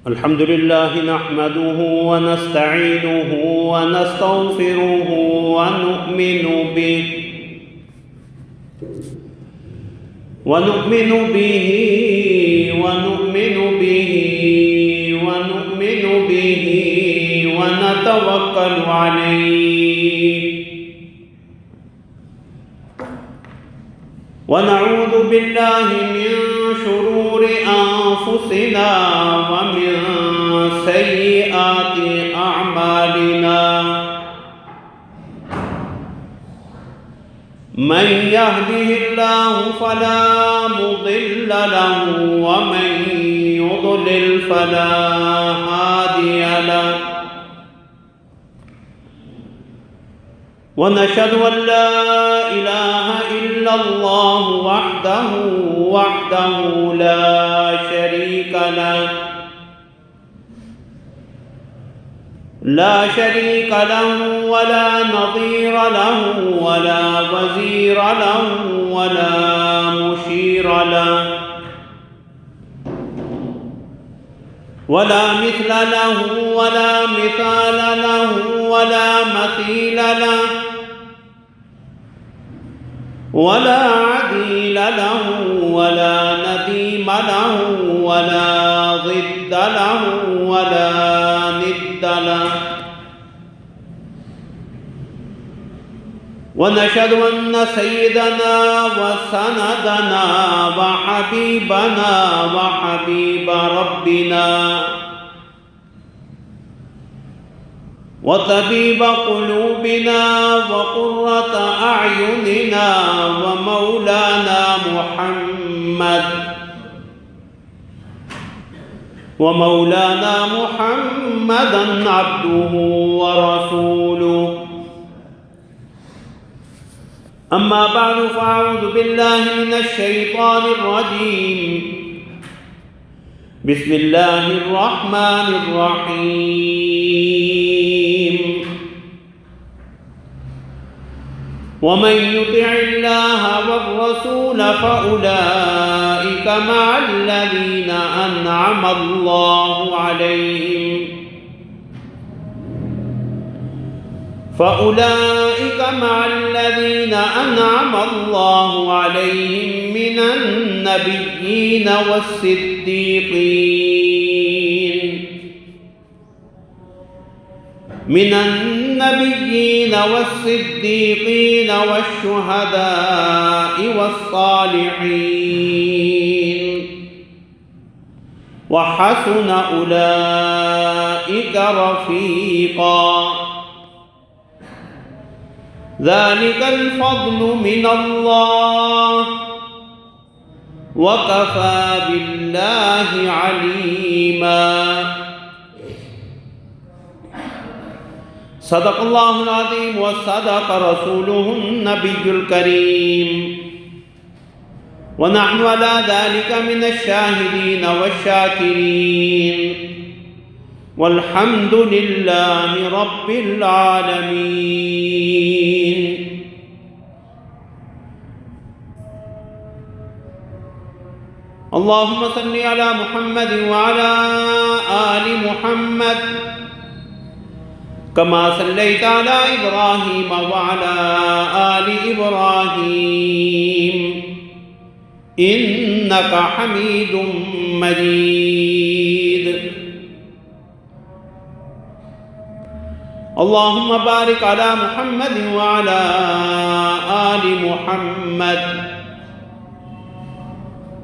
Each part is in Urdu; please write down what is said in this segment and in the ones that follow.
الحمد لله نحمده ونستعينه ونستغفره ونؤمن به ونتوكل عليه ونعوذ بالله من شرور أنفسنا ومن سيئات أعمالنا من يهده الله فلا مضل له ومن يضلل فلا هادي له ونشهد أن لا إله إلا الله وحده لا شريك له ولا نظير له ولا وزير له ولا مشير له ولا مثل له ولا مثال له ولا مثيل له ولا عديل له ولا نديم له ولا ضد له ولا ند له ونشهد أن سيدنا وسندنا وحبيبنا وحبيب ربنا وطبيب قلوبنا وقرة أعيننا ومولانا محمدا عبده ورسوله أما بعد فأعوذ بالله من الشيطان الرجيم بسم الله الرحمن الرحيم ومن يطع الله والرسول فأولئك مع الذين أنعم الله عليهم من النبيين والصديقين والشهداء والصالحين وحسن أولئك رفيقا ذلك الفضل من الله وكفى بالله عليما صدق الله العظيم وصدق رسوله النبي الكريم ونحن على ذلك من الشاهدين والشاكرين والحمد لله رب العالمين اللهم صل على محمد وعلى آل محمد كما صليت على إبراهيم وعلى آل إبراهيم إنك حميد مجيد اللهم بارك على محمد وعلى آل محمد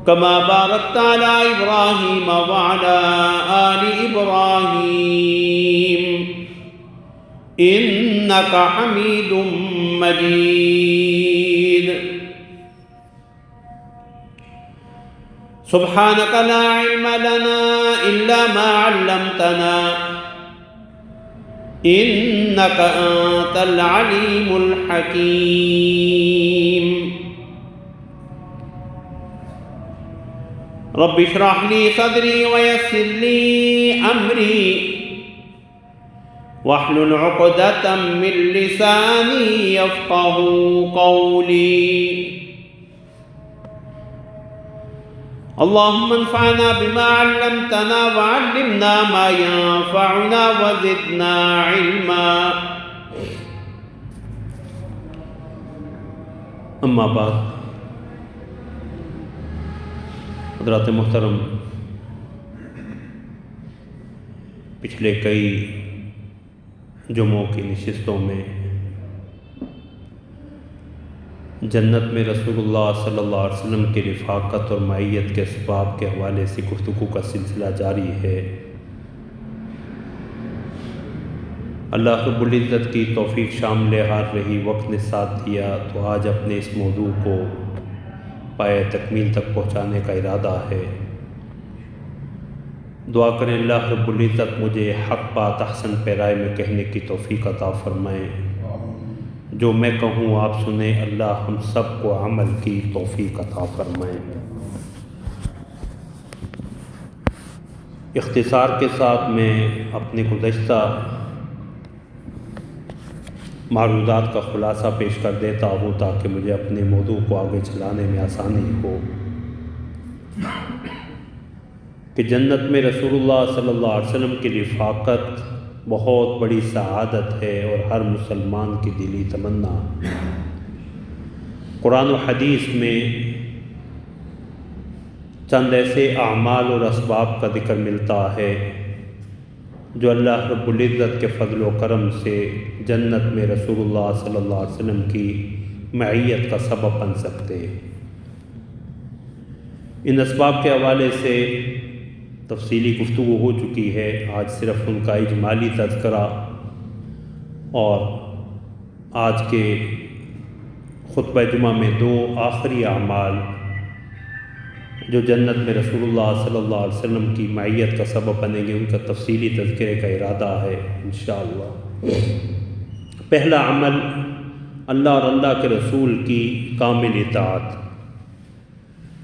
كما باركت على إبراهيم وعلى آل إبراهيم إنك حميد مجيد سبحانك لا علم لنا إلا ما علمتنا إنك أنت العليم الحكيم رب اشرح لي صدري ويسر لي أمري واحلل عقدة من لساني يفقهوا قولي اللهم انفعنا بما علمتنا وعلمنا ما ينفعنا وزدنا علما اما بعد حضرات محترم، پچھلے کئی جمعوں کی نشستوں میں جنت میں رسول اللہ صلی اللہ علیہ وسلم کی رفاقت اور معیت کے اسباب کے حوالے سے گفتگو کا سلسلہ جاری ہے۔ اللہ رب العزت کی توفیق شامل حال رہی، وقت نے ساتھ دیا تو آج اپنے اس موضوع کو پائے تکمیل تک پہنچانے کا ارادہ ہے۔ دعا کریں اللہ رب العزت مجھے حق بات احسن پیرائے میں کہنے کی توفیق عطا فرمائیں، جو میں کہوں آپ سنیں، اللہ ہم سب کو عمل کی توفیق عطا فرمائیں۔ اختصار کے ساتھ میں اپنے گزشتہ معروضات کا خلاصہ پیش کر دیتا ہوں تاکہ مجھے اپنے موضوع کو آگے چلانے میں آسانی ہو کہ جنت میں رسول اللہ صلی اللہ علیہ وسلم کی رفاقت بہت بڑی سعادت ہے اور ہر مسلمان کی دلی تمنا۔ قرآن و حدیث میں چند ایسے اعمال اور اسباب کا ذکر ملتا ہے جو اللہ رب العزت کے فضل و کرم سے جنت میں رسول اللہ صلی اللہ علیہ وسلم کی معیت کا سبب بن سکتے ہیں۔ ان اسباب کے حوالے سے تفصیلی گفتگو ہو چکی ہے، آج صرف ان کا اجمالی تذکرہ اور آج کے خطبہ جمعہ میں دو آخری اعمال جو جنت میں رسول اللہ صلی اللہ علیہ وسلم کی معیت کا سبب بنیں گے ان کا تفصیلی تذکرے کا ارادہ ہے انشاءاللہ۔ پہلا عمل اللہ اور اللہ کے رسول کی کامل اطاعت،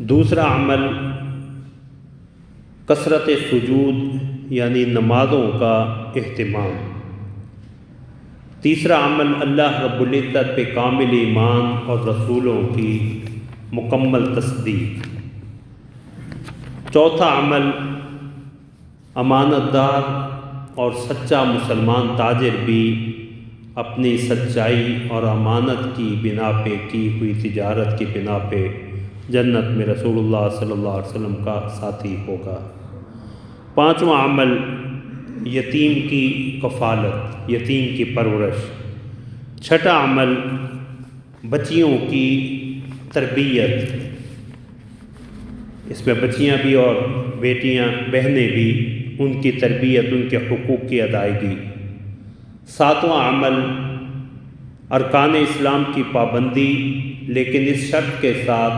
دوسرا عمل کثرت سجود یعنی نمازوں کا اہتمام، تیسرا عمل اللہ رب العزت پہ کامل ایمان اور رسولوں کی مکمل تصدیق، چوتھا عمل امانت دار اور سچا مسلمان تاجر بھی اپنی سچائی اور امانت کی بنا پہ کی ہوئی تجارت کی بنا پہ جنت میں رسول اللہ صلی اللہ علیہ وسلم کا ساتھی ہوگا۔ پانچواں عمل یتیم کی کفالت، یتیم کی پرورش، چھٹا عمل بچیوں کی تربیت، اس میں بچیاں بھی اور بیٹیاں بہنیں بھی، ان کی تربیت، ان کے حقوق کی ادائیگی، ساتواں عمل ارکان اسلام کی پابندی لیکن اس شرط کے ساتھ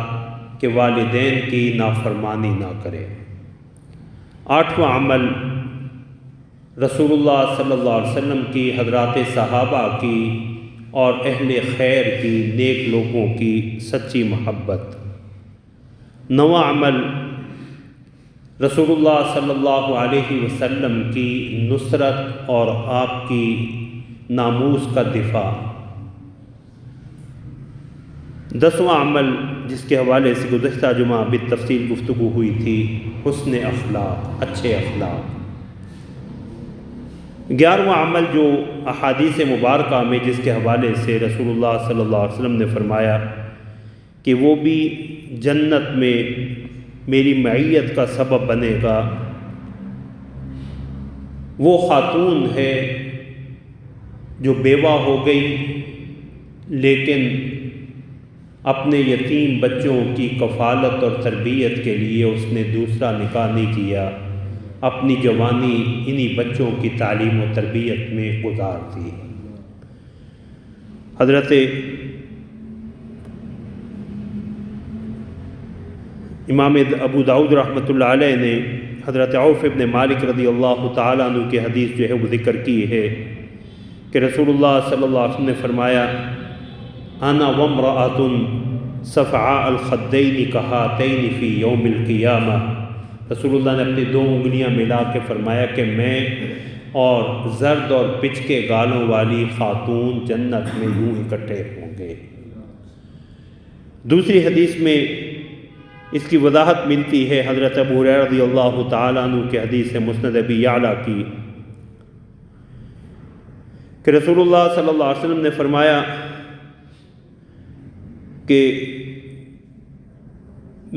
کہ والدین کی نافرمانی نہ کرے، آٹھواں عمل رسول اللہ صلی اللہ علیہ وسلم کی، حضرات صحابہ کی اور اہل خیر کی، نیک لوگوں کی سچی محبت، نواں عمل رسول اللہ صلی اللہ علیہ وسلم کی نصرت اور آپ کی ناموس کا دفاع، دسواں عمل جس کے حوالے سے گزشتہ جمعہ بالتفصیل گفتگو ہوئی تھی، حسن اخلاق، اچھے اخلاق، گیارہواں عمل جو احادیث مبارکہ میں جس کے حوالے سے رسول اللہ صلی اللہ علیہ وسلم نے فرمایا کہ وہ بھی جنت میں میری معیت کا سبب بنے گا، وہ خاتون ہے جو بیوہ ہو گئی لیکن اپنے یتیم بچوں کی کفالت اور تربیت کے لیے اس نے دوسرا نکاح نہیں کیا، اپنی جوانی انہی بچوں کی تعلیم و تربیت میں گزار دی۔ حضرت امام ابو داؤد رحمۃ اللہ علیہ نے حضرت عوف ابن مالک رضی اللہ تعالیٰ عنہ کی حدیث جو ہے وہ ذکر کی ہے کہ رسول اللہ صلی اللہ علیہ وسلم نے فرمایا انا وامرأۃ صفعاء الخدین کہاتین فی یوم القیامہ، رسول اللہ نے اپنی دو انگلیاں ملا کے فرمایا کہ میں اور زرد اور پچکے گالوں والی خاتون جنت میں یوں اکٹھے ہوں گے۔ دوسری حدیث میں اس کی وضاحت ملتی ہے حضرت ابو ہریرہ رضی اللہ تعالیٰ عنہ کی حدیث مسند ابی یعلیٰ کی کہ رسول اللہ صلی اللہ علیہ وسلم نے فرمایا کہ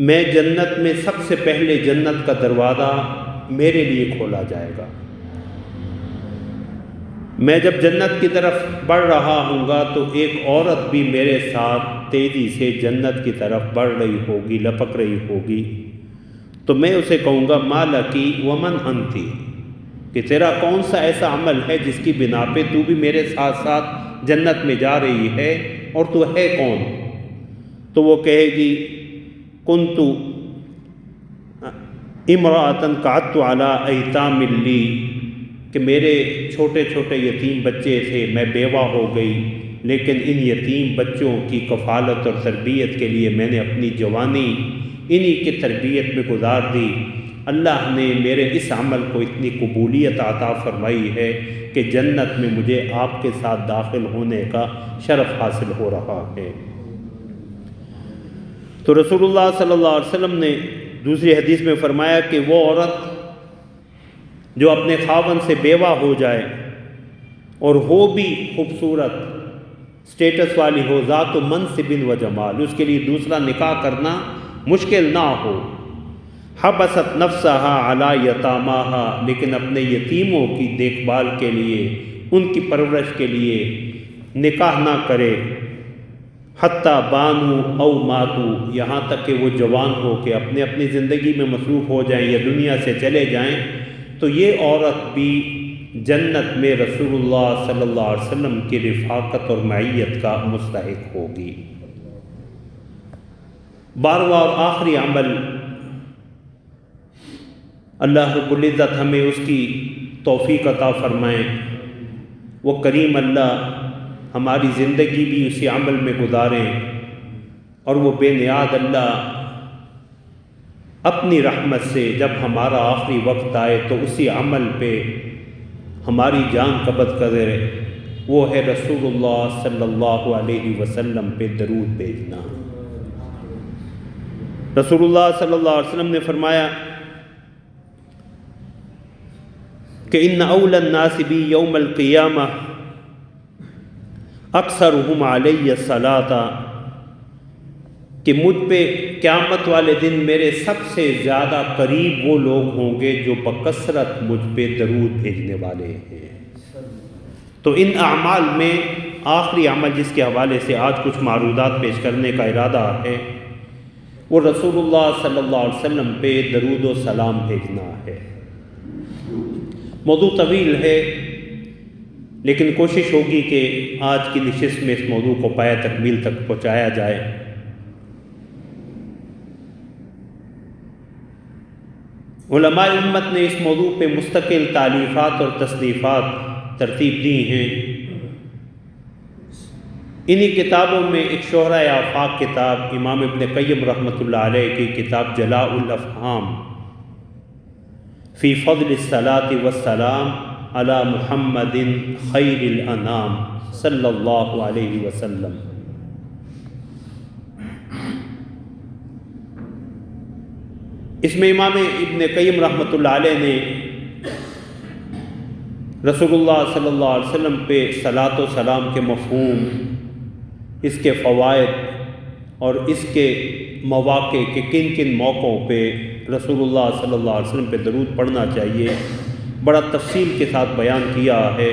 میں جنت میں سب سے پہلے جنت کا دروازہ میرے لیے کھولا جائے گا۔ میں جب جنت کی طرف بڑھ رہا ہوں گا تو ایک عورت بھی میرے ساتھ تیزی سے جنت کی طرف بڑھ رہی ہوگی، لپک رہی ہوگی، تو میں اسے کہوں گا ما لکی ومن انتی، کہ تیرا کون سا ایسا عمل ہے جس کی بنا پہ تو بھی میرے ساتھ ساتھ جنت میں جا رہی ہے، اور تو ہے کون؟ تو وہ کہے گی کنت امرأۃ قعدت علی ایتام لی، کہ میرے چھوٹے چھوٹے یتیم بچے تھے، میں بیوہ ہو گئی، لیکن ان یتیم بچوں کی کفالت اور تربیت کے لیے میں نے اپنی جوانی انہی کی تربیت میں گزار دی۔ اللہ نے میرے اس عمل کو اتنی قبولیت عطا فرمائی ہے کہ جنت میں مجھے آپ کے ساتھ داخل ہونے کا شرف حاصل ہو رہا ہے۔ تو رسول اللہ صلی اللہ علیہ وسلم نے دوسری حدیث میں فرمایا کہ وہ عورت جو اپنے خاوند سے بیوہ ہو جائے اور ہو بھی خوبصورت سٹیٹس والی ہو، ذات و منصب و جمال، اس کے لیے دوسرا نکاح کرنا مشکل نہ ہو، حبست نفسہا علی یتامہا، لیکن اپنے یتیموں کی دیکھ بھال کے لیے، ان کی پرورش کے لیے نکاح نہ کرے، حتی بانو او ماتو، یہاں تک کہ وہ جوان ہو کے اپنے اپنی زندگی میں مصروف ہو جائیں یا دنیا سے چلے جائیں، تو یہ عورت بھی جنت میں رسول اللہ صلی اللہ علیہ وسلم کی رفاقت اور معیت کا مستحق ہوگی۔ 12واں اور آخری عمل، اللہ رب العزت ہمیں اس کی توفیق عطا فرمائیں، وہ کریم اللہ ہماری زندگی بھی اسی عمل میں گزاریں، اور وہ بے نیاز اللہ اپنی رحمت سے جب ہمارا آخری وقت آئے تو اسی عمل پہ ہماری جان قبض کرے، وہ ہے رسول اللہ صلی اللہ علیہ وسلم پہ درود بھیجنا۔ رسول اللہ صلی اللہ علیہ وسلم نے فرمایا کہ ان اول الناس بی یوم القیامہ اکثرہم علی الصلاۃ، کہ مجھ پہ قیامت والے دن میرے سب سے زیادہ قریب وہ لوگ ہوں گے جو بکثرت مجھ پہ درود بھیجنے والے ہیں۔ تو ان اعمال میں آخری عمل جس کے حوالے سے آج کچھ معروضات پیش کرنے کا ارادہ ہے، وہ رسول اللہ صلی اللہ علیہ وسلم پہ درود و سلام بھیجنا ہے۔ موضوع طویل ہے، لیکن کوشش ہوگی کہ آج کی نشست میں اس موضوع کو پایہ تکمیل تک پہنچایا جائے۔ علماء امت نے اس موضوع پہ مستقل تالیفات اور تصنیفات ترتیب دی ہیں۔ انہی کتابوں میں ایک شہرۂ آفاق کتاب امام ابن قیم رحمۃ اللہ علیہ کی کتاب جلاء الافہام فی فضل الصلاۃ والسلام علی محمد خیر الانام صلی اللہ علیہ وسلم، اس میں امام ابن قیم رحمۃ اللہ علیہ نے رسول اللہ صلی اللہ علیہ وسلم پہ صلاۃ و سلام کے مفہوم، اس کے فوائد اور اس کے مواقع کہ کن کن موقعوں پہ رسول اللہ صلی اللہ علیہ وسلم پہ درود پڑھنا چاہیے، بڑا تفصیل کے ساتھ بیان کیا ہے۔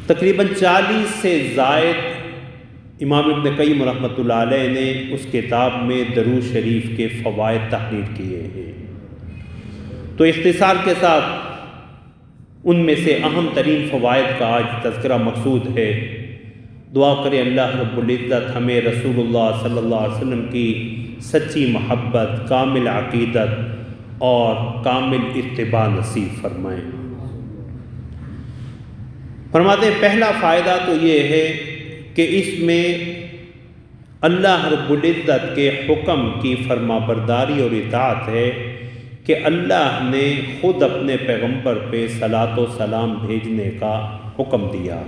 تقریباً 40 سے زائد امام ابن قیم رحمۃ اللہ علیہ نے اس کتاب میں درود شریف کے فوائد تحریر کیے ہیں، تو اختصار کے ساتھ ان میں سے اہم ترین فوائد کا آج تذکرہ مقصود ہے۔ دعا کریں اللہ رب العزت ہمیں رسول اللہ صلی اللہ علیہ وسلم کی سچی محبت، کامل عقیدت اور کامل اتباع نصیب فرمائیں۔ فرماتے ہیں پہلا فائدہ تو یہ ہے کہ اس میں اللہ رب العزت کے حکم کی فرما برداری اور اطاعت ہے کہ اللہ نے خود اپنے پیغمبر پہ صلاۃ و سلام بھیجنے کا حکم دیا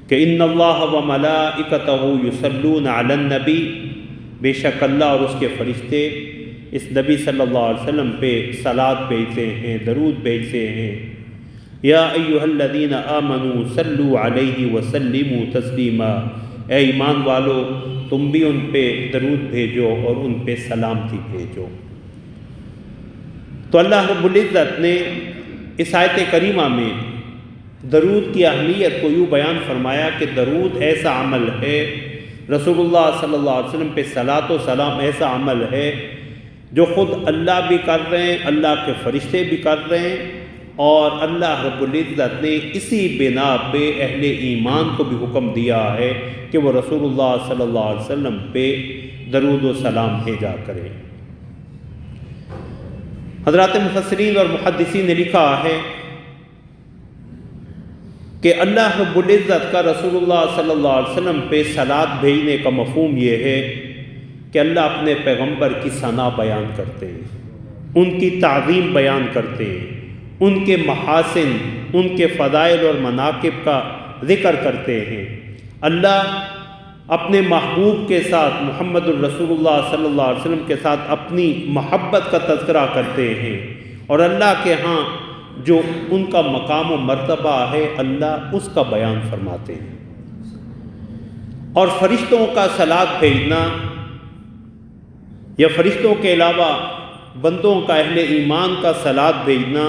کہ ان اللہ و ملائکتہ یصلون علی النبی، بے شک اللہ اور اس کے فرشتے اس نبی صلی اللہ علیہ وسلم پہ صلاۃ بھیجتے ہیں، درود بھیجتے ہیں۔ یا ایھا الذین آمنوا صلوا علیہ وسلموا تسلیما، اے ایمان والو تم بھی ان پہ درود بھیجو اور ان پہ سلامتی بھیجو۔ تو اللہ رب العزت نے اس آیت کریمہ میں درود کی اہمیت کو یوں بیان فرمایا کہ درود ایسا عمل ہے، رسول اللہ صلی اللہ علیہ وسلم پہ صلاۃ و سلام ایسا عمل ہے جو خود اللہ بھی کر رہے ہیں، اللہ کے فرشتے بھی کر رہے ہیں، اور اللہ رب العزت نے اسی بنا پہ اہل ایمان کو بھی حکم دیا ہے کہ وہ رسول اللہ صلی اللہ علیہ وسلم پہ درود و سلام بھیجا کریں۔ حضرات مفسرین اور محدثین نے لکھا ہے کہ اللہ رب العزت کا رسول اللہ صلی اللہ علیہ وسلم پہ صلاۃ بھیجنے کا مفہوم یہ ہے کہ اللہ اپنے پیغمبر کی ثنا بیان کرتے ہیں، ان کی تعظیم بیان کرتے ہیں، ان کے محاسن، ان کے فضائل اور مناقب کا ذکر کرتے ہیں۔ اللہ اپنے محبوب کے ساتھ محمد الرسول اللہ صلی اللہ علیہ وسلم کے ساتھ اپنی محبت کا تذکرہ کرتے ہیں، اور اللہ کے ہاں جو ان کا مقام و مرتبہ ہے اللہ اس کا بیان فرماتے ہیں۔ اور فرشتوں کا صلاۃ بھیجنا یا فرشتوں کے علاوہ بندوں کا، اہل ایمان کا صلاۃ بھیجنا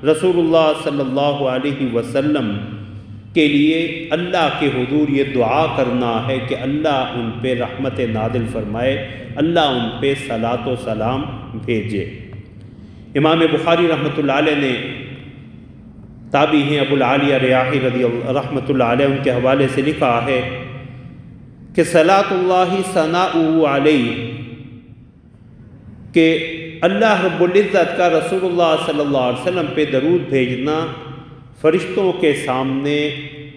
رسول اللہ صلی اللہ علیہ وسلم کے لیے اللہ کے حضور یہ دعا کرنا ہے کہ اللہ ان پہ رحمت نازل فرمائے، اللہ ان پہ صلاۃ و سلام بھیجے۔ امام بخاری رحمۃ اللہ علیہ نے، تابعی ہیں ابو العالیہ ریاحی رحمۃ اللہ علیہ، ان کے حوالے سے لکھا ہے کہ صلاۃ اللہ ثناؤہ علیہ، کہ اللہ رب العزت کا رسول اللہ صلی اللہ علیہ وسلم پہ درود بھیجنا فرشتوں کے سامنے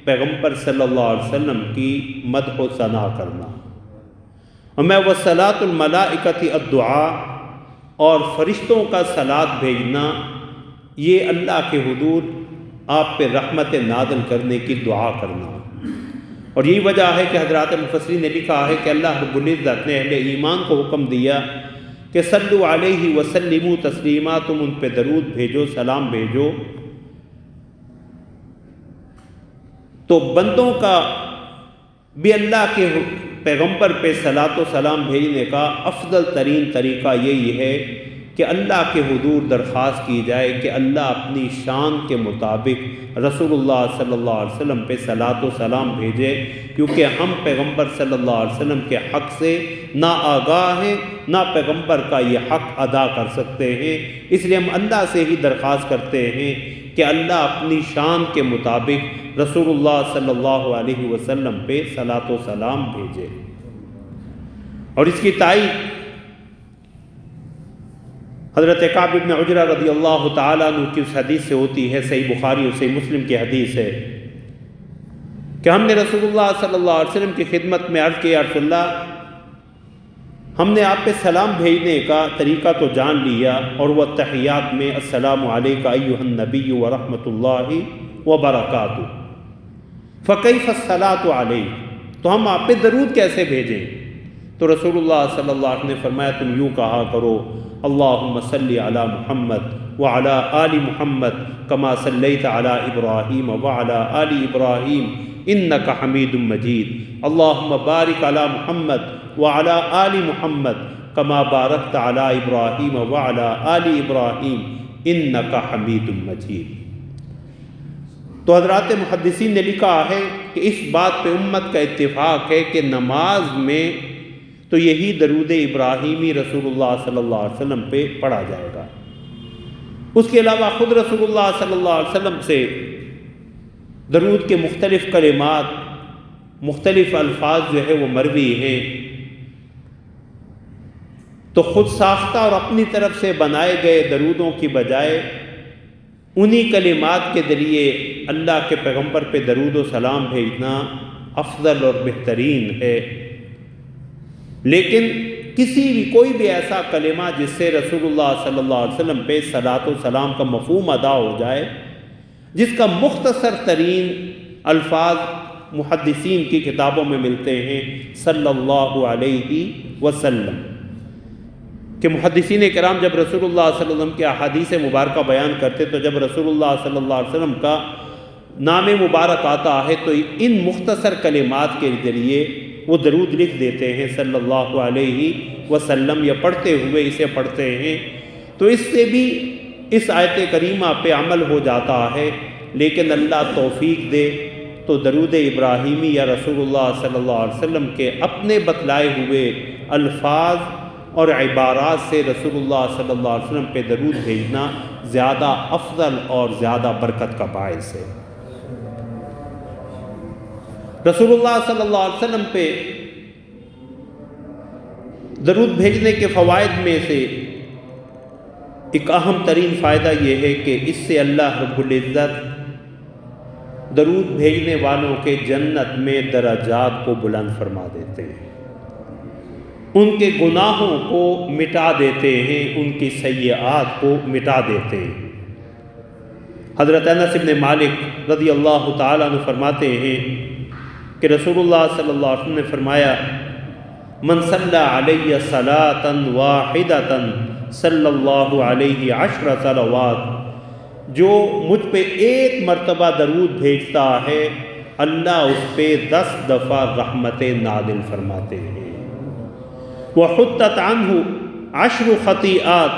پیغمبر صلی اللہ علیہ وسلم کی مدح و ثنا کرنا، اور میں وہ صلاۃ الملائکۃ الدعاء، اور فرشتوں کا صلاۃ بھیجنا یہ اللہ کے حضور آپ پہ رحمت نازل کرنے کی دعا کرنا۔ اور یہی وجہ ہے کہ حضرات مفسرین نے لکھا ہے کہ اللہ رب العزت نے اہل ایمان کو حکم دیا کہ صلو علیہ وسلموا تسلیما، تم ان پہ درود بھیجو، سلام بھیجو۔ تو بندوں کا بھی اللہ کے پیغمبر پہ صلاۃ و سلام بھیجنے کا افضل ترین طریقہ یہی ہے کہ اللہ کے حضور درخواست کی جائے کہ اللہ اپنی شان کے مطابق رسول اللہ صلی اللہ علیہ وسلم پہ صلاۃ و سلام بھیجے، کیونکہ ہم پیغمبر صلی اللہ علیہ وسلم کے حق سے نہ آگاہ ہیں، نہ پیغمبر کا یہ حق ادا کر سکتے ہیں۔ اس لیے ہم اللہ سے ہی درخواست کرتے ہیں کہ اللہ اپنی شان کے مطابق رسول اللہ صلی اللہ علیہ وسلم پہ صلاۃ و سلام بھیجے۔ اور اس کی تائید حضرت کعب بن عجرہ رضی اللہ تعالیٰ عنہ کی اس حدیث سے ہوتی ہے، صحیح بخاری اور صحیح مسلم کی حدیث ہے کہ ہم نے رسول اللہ صلی اللہ علیہ وسلم کی خدمت میں عرض کیا، یا رسول اللہ ہم نے آپ پہ سلام بھیجنے کا طریقہ تو جان لیا، اور وہ تحیات میں السلام علیک ایھا النبی ورحمۃ اللہ وبرکاتہ، فکیف الصلاۃ علیک، تو ہم آپ پہ درود کیسے بھیجیں؟ تو رسول اللہ صلی اللہ علیہ وسلم نے فرمایا تم یوں کہا کرو اللہم صلی علی محمد وعلی آل محمد کما صلیت علی ابراہیم وعلی آل ابراہیم انک حمید مجید، اللہم بارک علی محمد وعلی آل محمد کما بارکت علی ابراہیم وعلی آل ابراہیم انک حمید مجید۔ تو حضرات محدثین نے لکھا ہے کہ اس بات پہ امت کا اتفاق ہے کہ نماز میں تو یہی درود ابراہیمی رسول اللہ صلی اللہ علیہ وسلم پہ پڑھا جائے گا۔ اس کے علاوہ خود رسول اللہ صلی اللہ علیہ وسلم سے درود کے مختلف کلمات، مختلف الفاظ جو ہے وہ مروی ہیں، تو خود ساختہ اور اپنی طرف سے بنائے گئے درودوں کی بجائے انہی کلمات کے ذریعے اللہ کے پیغمبر پہ درود و سلام بھیجنا افضل اور بہترین ہے۔ لیکن کسی بھی کوئی بھی ایسا کلمہ جس سے رسول اللہ صلی اللہ علیہ وسلم پہ صلاۃ و سلام کا مفہوم ادا ہو جائے، جس کا مختصر ترین الفاظ محدثین کی کتابوں میں ملتے ہیں صلی اللہ علیہ وسلم، کہ محدثین کرام جب رسول اللہ صلی اللہ علیہ وسلم کے احادیث مبارکہ بیان کرتے تو جب رسول اللہ صلی اللہ علیہ وسلم کا نام مبارک آتا ہے تو ان مختصر کلمات کے ذریعے وہ درود لکھ دیتے ہیں صلی اللہ علیہ وسلم، یا پڑھتے ہوئے اسے پڑھتے ہیں، تو اس سے بھی اس آیت کریمہ پہ عمل ہو جاتا ہے۔ لیکن اللہ توفیق دے تو درود ابراہیمی یا رسول اللہ صلی اللہ علیہ وسلم کے اپنے بتلائے ہوئے الفاظ اور عبارات سے رسول اللہ صلی اللہ علیہ وسلم پہ درود بھیجنا زیادہ افضل اور زیادہ برکت کا باعث ہے۔ رسول اللہ صلی اللہ علیہ وسلم پہ درود بھیجنے کے فوائد میں سے ایک اہم ترین فائدہ یہ ہے کہ اس سے اللہ رب العزت درود بھیجنے والوں کے جنت میں درجات کو بلند فرما دیتے ہیں، ان کے گناہوں کو مٹا دیتے ہیں، ان کی سیئات کو مٹا دیتے ہیں۔ حضرت انس بن مالک رضی اللہ تعالیٰ عنہ فرماتے ہیں کہ رسول اللہ صلی اللہ علیہ وسلم نے فرمایا، من صلی علیہ صلاۃ واحدۃ صلی اللہ علیہ 10 صلوات، جو مجھ پہ ایک مرتبہ درود بھیجتا ہے اللہ اس پہ 10 دفعہ رحمتیں نازل فرماتے ہیں۔ وحطت عنہ 10 خطیئات،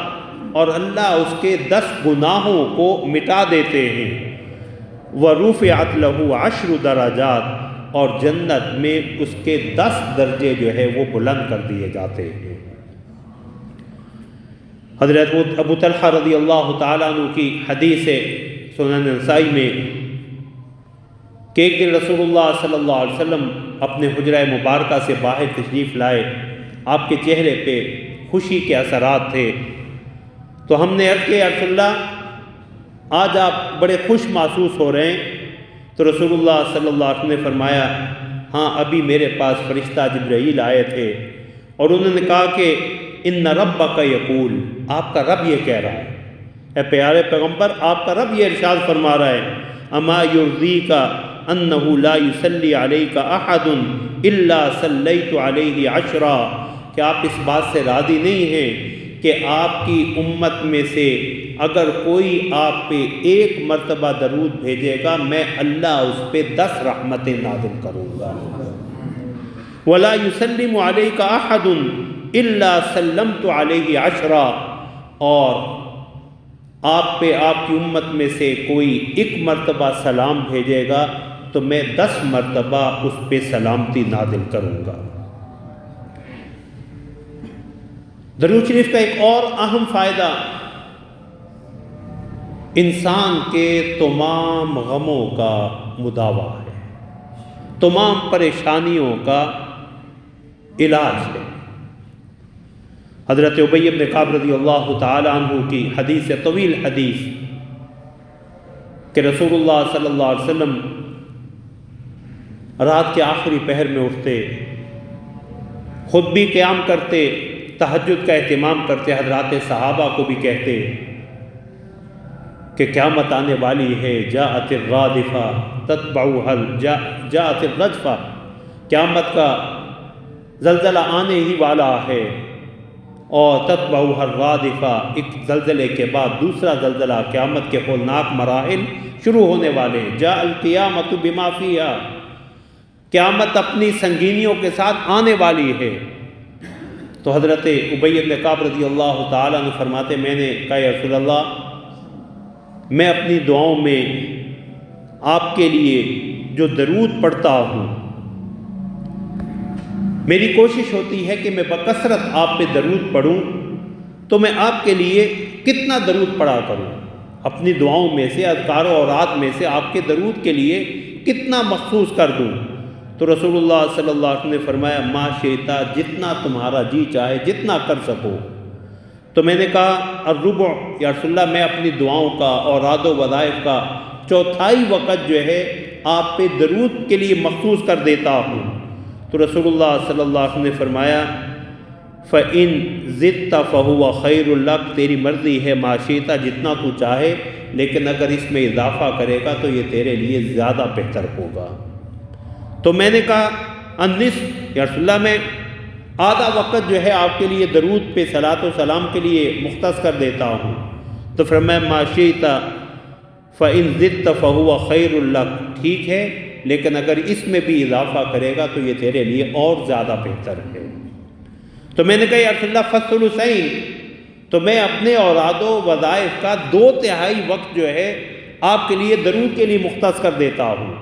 اور اللہ اس کے 10 گناہوں کو مٹا دیتے ہیں۔ ورفعت لہ 10 درجات، اور جنت میں اس کے 10 درجے جو ہے وہ بلند کر دیے جاتے ہیں۔ حضرت ابو طلحہ رضی اللہ تعالیٰ عنہ کی حدیث ہے سنن نسائی میں کہ ایک دن رسول اللہ صلی اللہ علیہ وسلم اپنے حجرہ مبارکہ سے باہر تشریف لائے، آپ کے چہرے پہ خوشی کے اثرات تھے، تو ہم نے عرض کیا یا رسول اللہ آج آپ بڑے خوش محسوس ہو رہے ہیں؟ تو رسول اللہ صلی اللہ علیہ وسلم نے فرمایا، ہاں ابھی میرے پاس فرشتہ جبرائیل آئے تھے اور انہوں نے کہا کہ ان ربک یقول، آپ کا رب یہ کہہ رہا ہے، اے پیارے پیغمبر آپ کا رب یہ ارشاد فرما رہا ہے، اما یرضیک انہ لا یصلی علیک احد الا صلیت علیہ 10، کہ آپ اس بات سے راضی نہیں ہیں کہ آپ کی امت میں سے اگر کوئی آپ پہ ایک مرتبہ درود بھیجے گا میں اللہ اس پہ 10 رحمتیں نازل کروں گا۔ ولا یسلم علیک احد الا سلمت علیہ 10، اور آپ پہ آپ کی امت میں سے کوئی ایک مرتبہ سلام بھیجے گا تو میں 10 مرتبہ اس پہ سلامتی نازل کروں گا۔ درود شریف کا ایک اور اہم فائدہ انسان کے تمام غموں کا مداوا ہے، تمام پریشانیوں کا علاج ہے۔ حضرت ابی بن کعب رضی اللہ تعالی عنہ کی حدیث طویل حدیث کہ رسول اللہ صلی اللہ علیہ وسلم رات کے آخری پہر میں اٹھتے، خود بھی قیام کرتے، تہجد کا اہتمام کرتے، حضرات صحابہ کو بھی کہتے کہ قیامت آنے والی ہے، جاءت الرادفہ تتبعها جاءت الرجفہ، قیامت کا زلزلہ آنے ہی والا ہے، اور تتبعها الرادفہ، ایک زلزلے کے بعد دوسرا زلزلہ، قیامت کے ہولناک مراحل شروع ہونے والے ہیں۔ جاء القیامۃ بما فیہا، قیامت اپنی سنگینیوں کے ساتھ آنے والی ہے۔ تو حضرت ابی بن کعب رضی اللہ تعالیٰ عنہ فرماتے، میں نے کہا یا رسول اللہ میں اپنی دعاؤں میں آپ کے لیے جو درود پڑھتا ہوں میری کوشش ہوتی ہے کہ میں بکثرت آپ پہ درود پڑھوں، تو میں آپ کے لیے کتنا درود پڑھا کروں، اپنی دعاؤں میں سے، اذکار و اوراد میں سے آپ کے درود کے لیے کتنا مخصوص کر دوں۔ تو رسول اللہ صلی اللہ علیہ وسلم نے فرمایا ما شئتا، جتنا تمہارا جی چاہے جتنا کر سکو۔ تو میں نے کہا الربع یا رسول اللہ میں اپنی دعاؤں کا اوراد و وظائف کا 1/4 وقت جو ہے آپ پہ درود کے لیے مخصوص کر دیتا ہوں۔ تو رسول اللہ صلی اللہ علیہ وسلم نے فرمایا فَإِن زِدْتَ فَهُوَ خَيْرٌ لَكَ، تیری مرضی ہے ما شئت، جتنا تو چاہے، لیکن اگر اس میں اضافہ کرے گا تو یہ تیرے لیے زیادہ بہتر ہوگا۔ تو میں نے کہا النصف، یا رسول اللہ میں آدھا وقت جو ہے آپ کے لیے درود پہ صلاۃ و سلام کے لیے مختص کر دیتا ہوں۔ تو فرمایا ما شئت فَإِن زِدْتَ فَهُوَ خَيْرٌ لَكَ، ٹھیک ہے، لیکن اگر اس میں بھی اضافہ کرے گا تو یہ تیرے لیے اور زیادہ بہتر ہے۔ تو میں نے کہا یا رسول اللہ فالثلثین، تو میں اپنے اوراد و وظائف کا 2/3 وقت جو ہے آپ کے لیے درود کے لیے مختص کر دیتا ہوں۔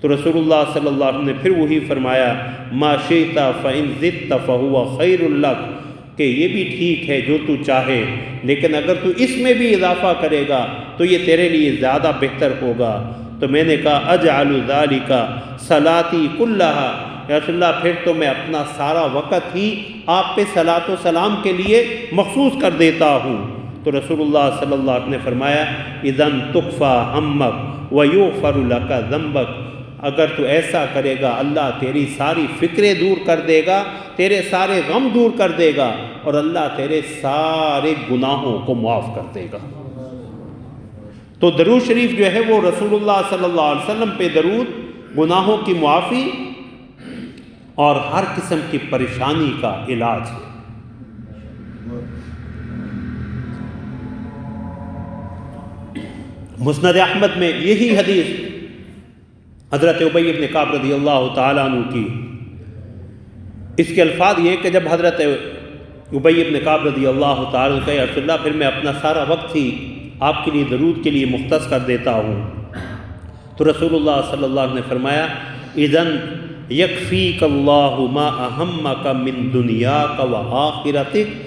تو رسول اللہ صلی اللہ علیہ وسلم نے پھر وہی فرمایا ما شئت فإن زدت فهو خیر لک، کہ یہ بھی ٹھیک ہے جو تو چاہے، لیکن اگر تو اس میں بھی اضافہ کرے گا تو یہ تیرے لیے زیادہ بہتر ہوگا۔ تو میں نے کہا اجعل ذلک صلاتی کلھا، یا رسول اللہ پھر تو میں اپنا سارا وقت ہی آپ پہ صلاۃ و سلام کے لیے مخصوص کر دیتا ہوں۔ تو رسول اللہ صلی اللہ علیہ وسلم نے فرمایا اذن تکفی ہمک ویغفر لک ذنبک، اگر تو ایسا کرے گا اللہ تیری ساری فکریں دور کر دے گا، تیرے سارے غم دور کر دے گا، اور اللہ تیرے سارے گناہوں کو معاف کر دے گا۔ تو درود شریف جو ہے وہ رسول اللہ صلی اللہ علیہ وسلم پہ درود گناہوں کی معافی اور ہر قسم کی پریشانی کا علاج ہے۔ مسند احمد میں یہی حدیث حضرت ابی بن کعب رضی اللہ تعالیٰ عنہ کی، اس کے الفاظ یہ کہ جب حضرت ابی بن کعب رضی اللہ تعالیٰ عنہ کہ رسول اللہ پھر میں اپنا سارا وقت ہی آپ کے لیے درود کے لیے مختص کر دیتا ہوں، تو رسول اللہ صلی اللہ علیہ وسلم نے فرمایا اذن یکفیک اللہ ما اہمک من دنیاک و آخرتک،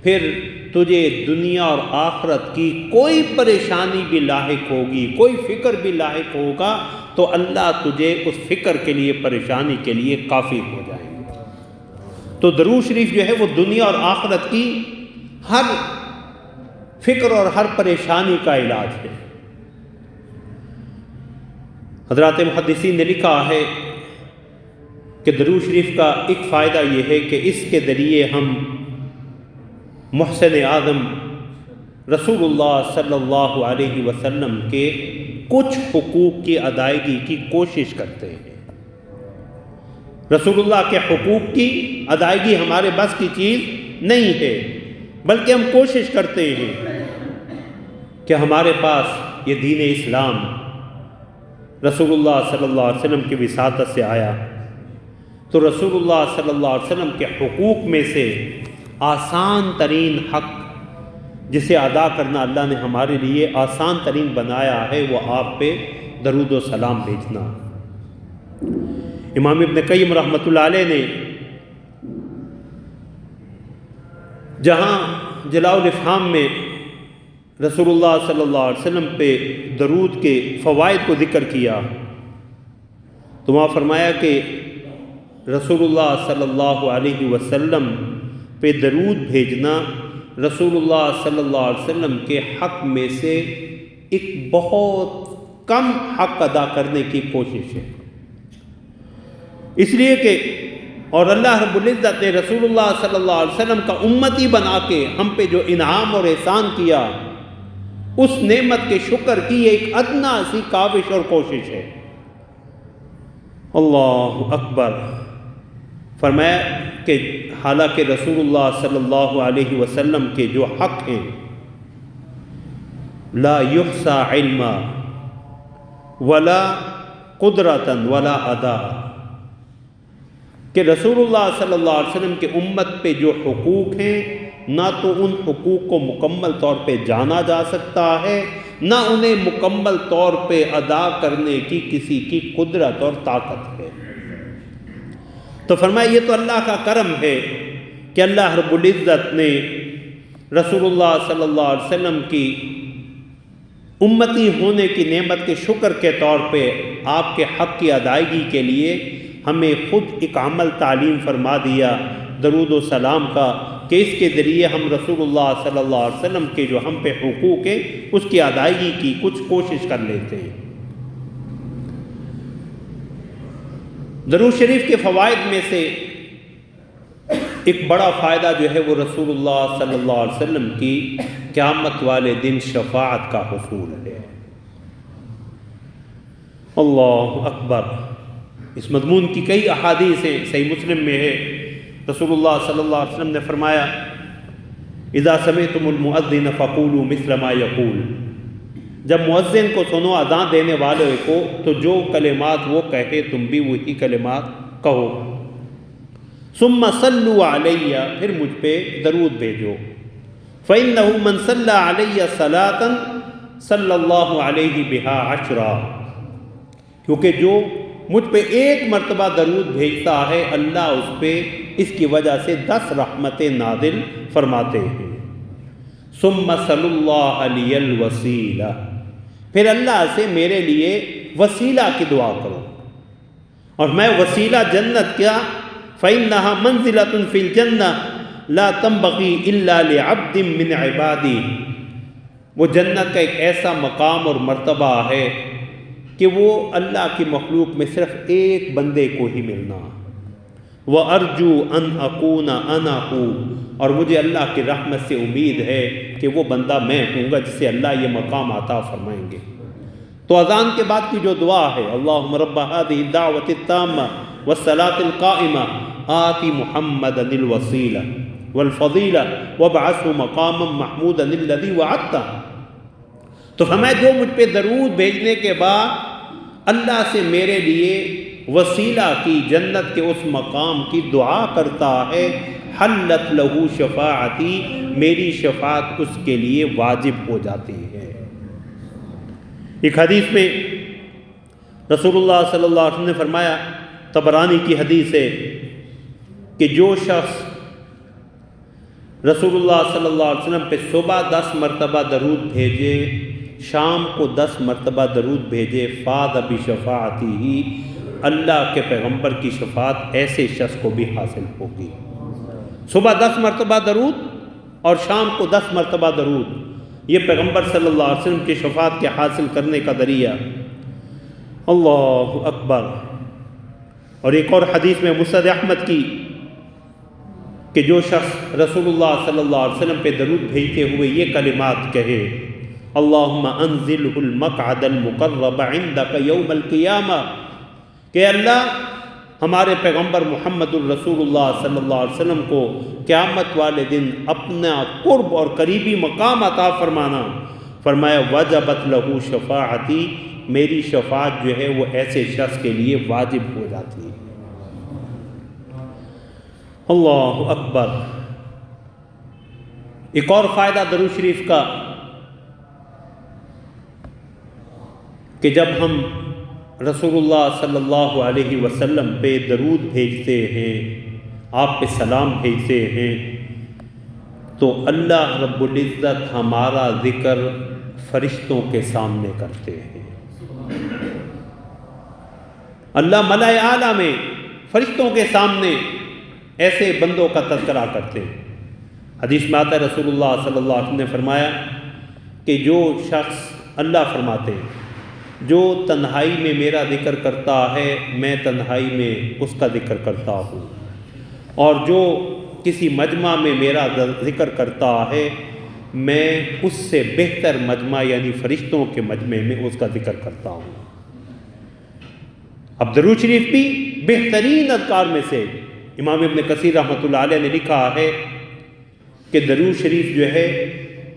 پھر تجھے دنیا اور آخرت کی کوئی پریشانی بھی لاحق ہوگی، کوئی فکر بھی لاحق ہوگا تو اللہ تجھے اس فکر کے لیے، پریشانی کے لیے کافی ہو جائیں گے۔ تو درود شریف جو ہے وہ دنیا اور آخرت کی ہر فکر اور ہر پریشانی کا علاج ہے۔ حضرات محدثین نے لکھا ہے کہ درود شریف کا ایک فائدہ یہ ہے کہ اس کے ذریعے ہم محسن اعظم رسول اللہ صلی اللہ علیہ وسلم کے کچھ حقوق کی ادائیگی کی کوشش کرتے ہیں۔ رسول اللہ کے حقوق کی ادائیگی ہمارے بس کی چیز نہیں ہے، بلکہ ہم کوشش کرتے ہیں کہ ہمارے پاس یہ دین اسلام رسول اللہ صلی اللہ علیہ وسلم کی وساطت سے آیا، تو رسول اللہ صلی اللہ علیہ وسلم کے حقوق میں سے آسان ترین حق جسے ادا کرنا اللہ نے ہمارے لیے آسان ترین بنایا ہے وہ آپ پہ درود و سلام بھیجنا۔ امام ابن قیم رحمۃ اللہ علیہ نے جہاں جلاء الافہام میں رسول اللہ صلی اللہ علیہ وسلم پہ درود کے فوائد کو ذکر کیا تو وہاں فرمایا کہ رسول اللہ صلی اللہ علیہ وسلم پہ درود بھیجنا رسول اللہ صلی اللہ علیہ وسلم کے حق میں سے ایک بہت کم حق ادا کرنے کی کوشش ہے، اس لیے کہ اور اللہ رب العزت نے رسول اللہ صلی اللہ علیہ وسلم کا امتی بنا کے ہم پہ جو انعام اور احسان کیا، اس نعمت کے شکر کی ایک ادنا سی کاوش اور کوشش ہے۔ اللہ اکبر۔ فرمایا کہ حالانکہ رسول اللہ صلی اللہ علیہ وسلم کے جو حق ہیں لا یحصى علما ولا قدرتا ولا ادا، کہ رسول اللہ صلی اللہ علیہ وسلم کے امت پہ جو حقوق ہیں نہ تو ان حقوق کو مکمل طور پہ جانا جا سکتا ہے، نہ انہیں مکمل طور پہ ادا کرنے کی کسی کی قدرت اور طاقت ہے۔ تو فرمایا یہ تو اللہ کا کرم ہے کہ اللہ رب العزت نے رسول اللہ صلی اللہ علیہ وسلم کی امتی ہونے کی نعمت کے شکر کے طور پہ آپ کے حق کی ادائیگی کے لیے ہمیں خود ایک عمل تعلیم فرما دیا درود و سلام کا، کہ اس کے ذریعے ہم رسول اللہ صلی اللہ علیہ وسلم کے جو ہم پہ حقوق ہیں اس کی ادائیگی کی کچھ کوشش کر لیتے ہیں۔ درود شریف کے فوائد میں سے ایک بڑا فائدہ جو ہے وہ رسول اللہ صلی اللہ علیہ وسلم کی قیامت والے دن شفاعت کا حصول ہے۔ اللہ اکبر۔ اس مضمون کی کئی احادیث ہیں، صحیح مسلم میں ہے، رسول اللہ صلی اللہ علیہ وسلم نے فرمایا اذا سمعتم المؤذن فقولوا مثل ما يقول، جب مؤذن کو سنو اذان دینے والے کو تو جو کلمات وہ کہے تم بھی وہی کلمات کہو۔ ثم صلوا علیہ، پھر مجھ پہ درود بھیجو۔ فإنه من صلى علیہ صلاة صلی اللہ علیہ بہا عشرا، کیونکہ جو مجھ پہ ایک مرتبہ درود بھیجتا ہے اللہ اس پہ اس کی وجہ سے 10 رحمتیں نازل فرماتے ہیں۔ ثم صلی اللہ علیہ الوسیلہ، پھر اللہ سے میرے لیے وسیلہ کی دعا کرو، اور میں وسیلہ جنت کیا فإنها منزلة في الجنة لا تنبغي إلا لعبد من عبادی، وہ جنت کا ایک ایسا مقام اور مرتبہ ہے کہ وہ اللہ کی مخلوق میں صرف ایک بندے کو ہی ملنا۔ وَأَرْجُو أَنْ أَكُونَ أَنَا هُ، اور مجھے اللہ کی رحمت سے امید ہے کہ وہ بندہ میں ہوں گا جسے اللہ یہ مقام عطا فرمائیں گے۔ تو اذان کے بعد کی جو دعا ہے اللہم رب هذه الدعوة التامة والصلاة القائمة آت محمدا الوسیلہ والفضیلہ وابعثه مقاما محمودا الذی وعدتہ، تو ہمیں جو مجھ پہ درود بھیجنے کے بعد اللہ سے میرے لیے وسیلہ کی جنت کے اس مقام کی دعا کرتا ہے، حلت لہو شفاعتی، میری شفاعت اس کے لیے واجب ہو جاتی ہے۔ ایک حدیث میں رسول اللہ صلی اللہ علیہ وسلم نے فرمایا، طبرانی کی حدیث ہے کہ جو شخص رسول اللہ صلی اللہ علیہ وسلم پہ صبح 10 مرتبہ درود بھیجے، شام کو 10 مرتبہ درود بھیجے، فاض بشفاعتی ہی، اللہ کے پیغمبر کی شفاعت ایسے شخص کو بھی حاصل ہوگی۔ صبح 10 مرتبہ درود اور شام کو 10 مرتبہ درود، یہ پیغمبر صلی اللہ علیہ وسلم کی شفاعت کے حاصل کرنے کا ذریعہ۔ اللہ اکبر۔ اور ایک اور حدیث میں مسند احمد کی کہ جو شخص رسول اللہ صلی اللہ علیہ وسلم پہ درود بھیجتے ہوئے یہ کلمات کہے، اللہم انزلہ المقعد المقرب عندک یوم القیامہ، کہ اللہ ہمارے پیغمبر محمد الرسول اللہ صلی اللہ علیہ وسلم کو قیامت والے دن اپنا قرب اور قریبی مقام عطا فرمانا۔ فرمایا وجبت لہو شفاعتی، میری شفاعت جو ہے وہ ایسے شخص کے لیے واجب ہو جاتی ہے۔ اللہ اکبر۔ ایک اور فائدہ درود شریف کا کہ جب ہم رسول اللہ صلی اللہ علیہ وسلم پہ درود بھیجتے ہیں، آپ پہ سلام بھیجتے ہیں، تو اللہ رب العزت ہمارا ذکر فرشتوں کے سامنے کرتے ہیں۔ اللہ ملائے اعلیٰ میں فرشتوں کے سامنے ایسے بندوں کا تذکرہ کرتے ہیں۔ حدیث میں آتا ہے رسول اللہ صلی اللہ علیہ وسلم نے فرمایا کہ جو شخص، اللہ فرماتے ہیں، جو تنہائی میں میرا ذکر کرتا ہے میں تنہائی میں اس کا ذکر کرتا ہوں، اور جو کسی مجمع میں میرا ذکر کرتا ہے میں اس سے بہتر مجمع یعنی فرشتوں کے مجمع میں اس کا ذکر کرتا ہوں۔ اب درود شریف بھی بہترین اذکار میں سے، امام ابن کثیر رحمۃ اللہ علیہ نے لکھا ہے کہ درود شریف جو ہے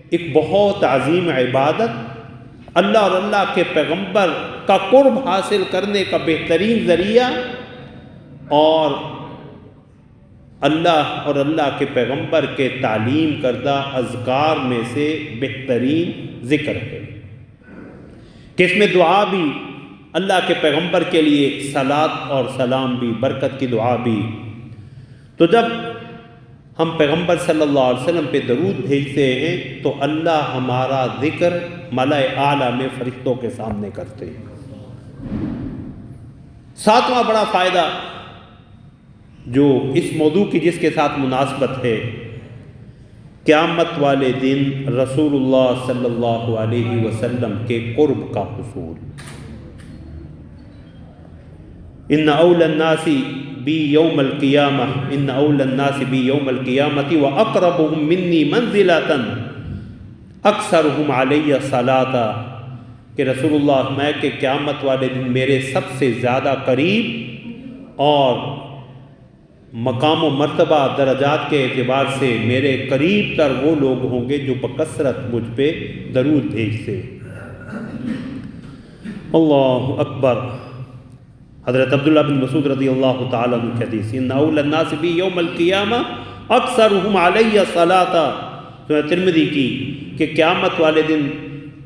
ایک بہت عظیم عبادت، اللہ اور اللہ کے پیغمبر کا قرب حاصل کرنے کا بہترین ذریعہ، اور اللہ اور اللہ کے پیغمبر کے تعلیم کردہ اذکار میں سے بہترین ذکر ہے، کہ اس میں دعا بھی اللہ کے پیغمبر کے لیے صلاۃ اور سلام بھی، برکت کی دعا بھی۔ تو جب ہم پیغمبر صلی اللہ علیہ وسلم پہ درود بھیجتے ہیں تو اللہ ہمارا ذکر ملائے اعلیٰ میں فرشتوں کے سامنے کرتے ہیں۔ 7واں بڑا فائدہ جو اس موضوع کی جس کے ساتھ مناسبت ہے، قیامت والے دن رسول اللہ صلی اللہ علیہ وسلم کے قرب کا حصول۔ ان اول الناس بی یوم القیامہ ان اول الناس بی یوم القیامۃ واقربهم منی منزلۃ اکثرهم علی الصلاۃ، کہ رسول اللہ میں کہ قیامت والے دن میرے سب سے زیادہ قریب اور مقام و مرتبہ درجات کے اعتبار سے میرے قریب تر وہ لوگ ہوں گے جو بکثرت مجھ پہ درود بھیجتے۔ اللہ اکبر۔ حضرت عبداللہ بن مسعود رضی اللہ تعالیٰ عنہ کی حدیث، ان اول الناس بی یوم القیامہ اکثرهم علی الصلاۃ، سنن ترمذی کی، کہ قیامت والے دن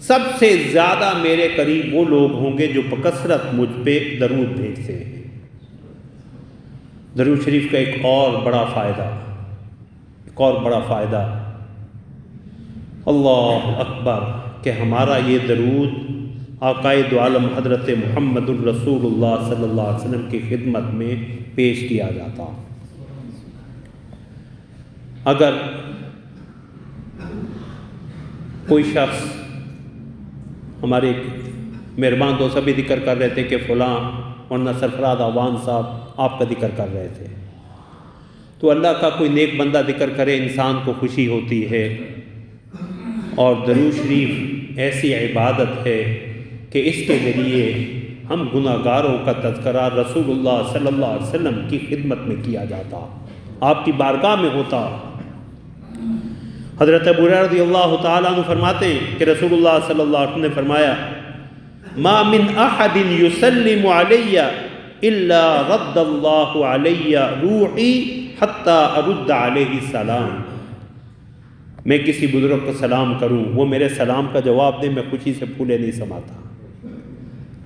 سب سے زیادہ میرے قریب وہ لوگ ہوں گے جو بکثرت مجھ پہ درود بھیجتے ہیں۔ درود شریف کا ایک اور بڑا فائدہ اللہ اکبر، کہ ہمارا یہ درود آقائے دو عالم حضرت محمد الرسول اللہ صلی اللہ علیہ وسلم کی خدمت میں پیش کیا جاتا۔ اگر کوئی شخص، ہمارے ایک مہربان دوست بھی ذکر کر رہے تھے کہ فلاں ورنہ سرفراز اعوان صاحب آپ کا ذکر کر رہے تھے، تو اللہ کا کوئی نیک بندہ ذکر کرے انسان کو خوشی ہوتی ہے، اور درود شریف ایسی عبادت ہے کہ اس کے ذریعے ہم گناہگاروں کا تذکرہ رسول اللہ صلی اللہ علیہ وسلم کی خدمت میں کیا جاتا، آپ کی بارگاہ میں ہوتا۔ حضرت ابو ہریرہ رضی اللہ تعالیٰ عنہ فرماتے ہیں کہ رسول اللہ صلی اللہ علیہ وسلم نے فرمایا، ما من احد یسلم علی الا رد اللہ علی روحی حتی ارد علیہ السلام، میں کسی بزرگ کو سلام کروں، وہ میرے سلام کا جواب دے، میں خوشی سے پھولے نہیں سماتا۔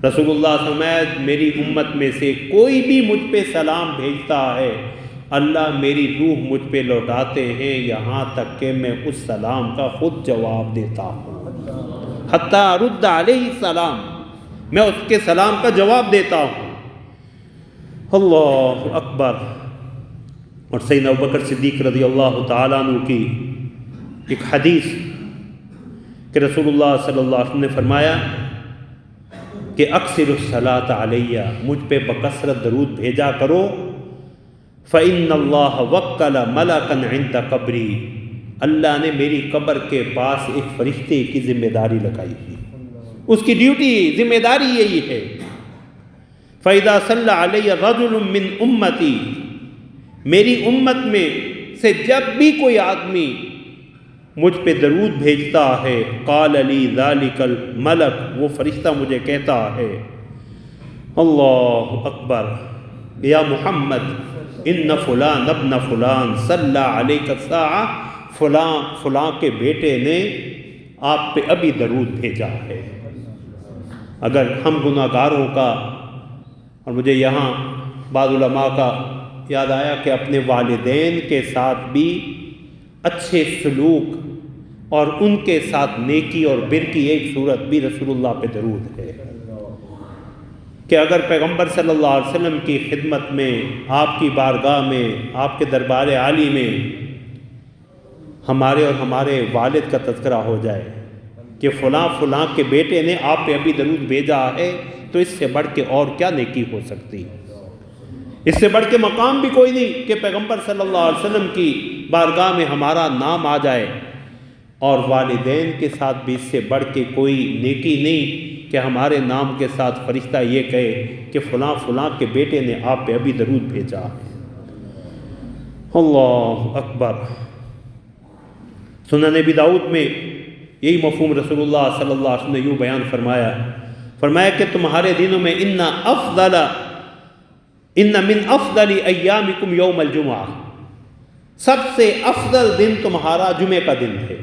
رسول اللہ صلی اللہ علیہ وسلم، میری امت میں سے کوئی بھی مجھ پہ سلام بھیجتا ہے، اللہ میری روح مجھ پہ لوٹاتے ہیں یہاں تک کہ میں اس سلام کا خود جواب دیتا ہوں، حتی ارد علیہ السلام، میں اس کے سلام کا جواب دیتا ہوں۔ اللہ اکبر۔ اور سیدنا ابوبکر صدیق رضی اللہ تعالیٰ عنہ کی ایک حدیث کہ رسول اللہ صلی اللہ علیہ وسلم نے فرمایا کہ اکثر الصلاۃ علیہ، مجھ پہ بکثرت درود بھیجا کرو، فإن اللہ وکل ملکا عند قبری، اللہ نے میری قبر کے پاس ایک فرشتے کی ذمہ داری لگائی ہوئی، اس کی ڈیوٹی ذمہ داری یہی ہے، فإذا صلی علی رجل من امتی، میری امت میں سے جب بھی کوئی آدمی مجھ پہ درود بھیجتا ہے، قال لی ذالک الملک، وہ فرشتہ مجھے کہتا ہے، اللہ اکبر، یا محمد ان فلان ابن فلان صلی علیک الساعہ، فلاں کے بیٹے نے آپ پہ ابھی درود بھیجا ہے۔ اگر ہم گناہگاروں کا، اور مجھے یہاں بعض علماء کا یاد آیا کہ اپنے والدین کے ساتھ بھی اچھے سلوک اور ان کے ساتھ نیکی اور بر کی ایک صورت بھی رسول اللہ پہ درود ہے، کہ اگر پیغمبر صلی اللہ علیہ وسلم کی خدمت میں، آپ کی بارگاہ میں، آپ کے دربار عالی میں ہمارے اور ہمارے والد کا تذکرہ ہو جائے کہ فلاں کے بیٹے نے آپ پہ ابھی درود بھیجا ہے، تو اس سے بڑھ کے اور کیا نیکی ہو سکتی، اس سے بڑھ کے مقام بھی کوئی نہیں کہ پیغمبر صلی اللہ علیہ وسلم کی بارگاہ میں ہمارا نام آ جائے، اور والدین کے ساتھ بھی اس سے بڑھ کے کوئی نیکی نہیں کہ ہمارے نام کے ساتھ فرشتہ یہ کہے کہ فلاں کے بیٹے نے آپ پہ ابھی درود بھیجا۔ اللہ اکبر۔ سنن ابی داؤد میں یہی مفہوم رسول اللہ صلی اللہ علیہ وسلم نے یوں بیان فرمایا کہ تمہارے دنوں میں ان من افضل ایامکم یوم الجمعہ، سب سے افضل دن تمہارا جمعے کا دن ہے،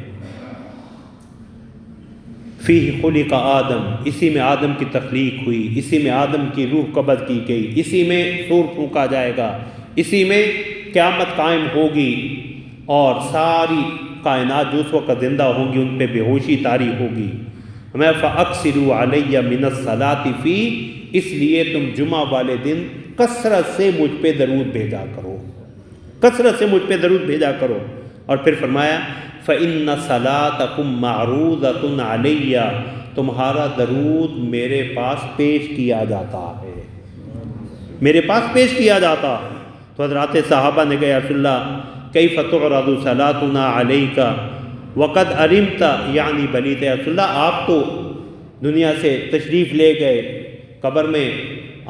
فیہ خلق آدم، اسی میں آدم کی تخلیق ہوئی، اسی میں آدم کی روح قبض کی گئی، اسی میں سور پھونکا جائے گا، اسی میں قیامت قائم ہوگی، اور ساری کائنات جو اس وقت زندہ ہوں گی ان پہ بے ہوشی طاری ہوگی۔ میں فَأَكْثِرُوا عَلَيَّ مِنَ الصَّلَاةِ فِي، اس لیے تم جمعہ والے دن کثرت سے مجھ پہ درود بھیجا کرو، کثرت سے مجھ پہ درود بھیجا کرو۔ اور پھر فرمایا فَإِنَّ صَلَاتَكُمْ مَعْرُودَةٌ عَلَيَّ، تمہارا درود میرے پاس پیش کیا جاتا ہے، میرے پاس پیش کیا جاتا۔ تو حضرات صحابہ نے کہا یا رسول اللہ کیف تعرض صلاتنا علیک وقد علمت یعنی بلیت، یا رسول اللہ آپ تو دنیا سے تشریف لے گئے، قبر میں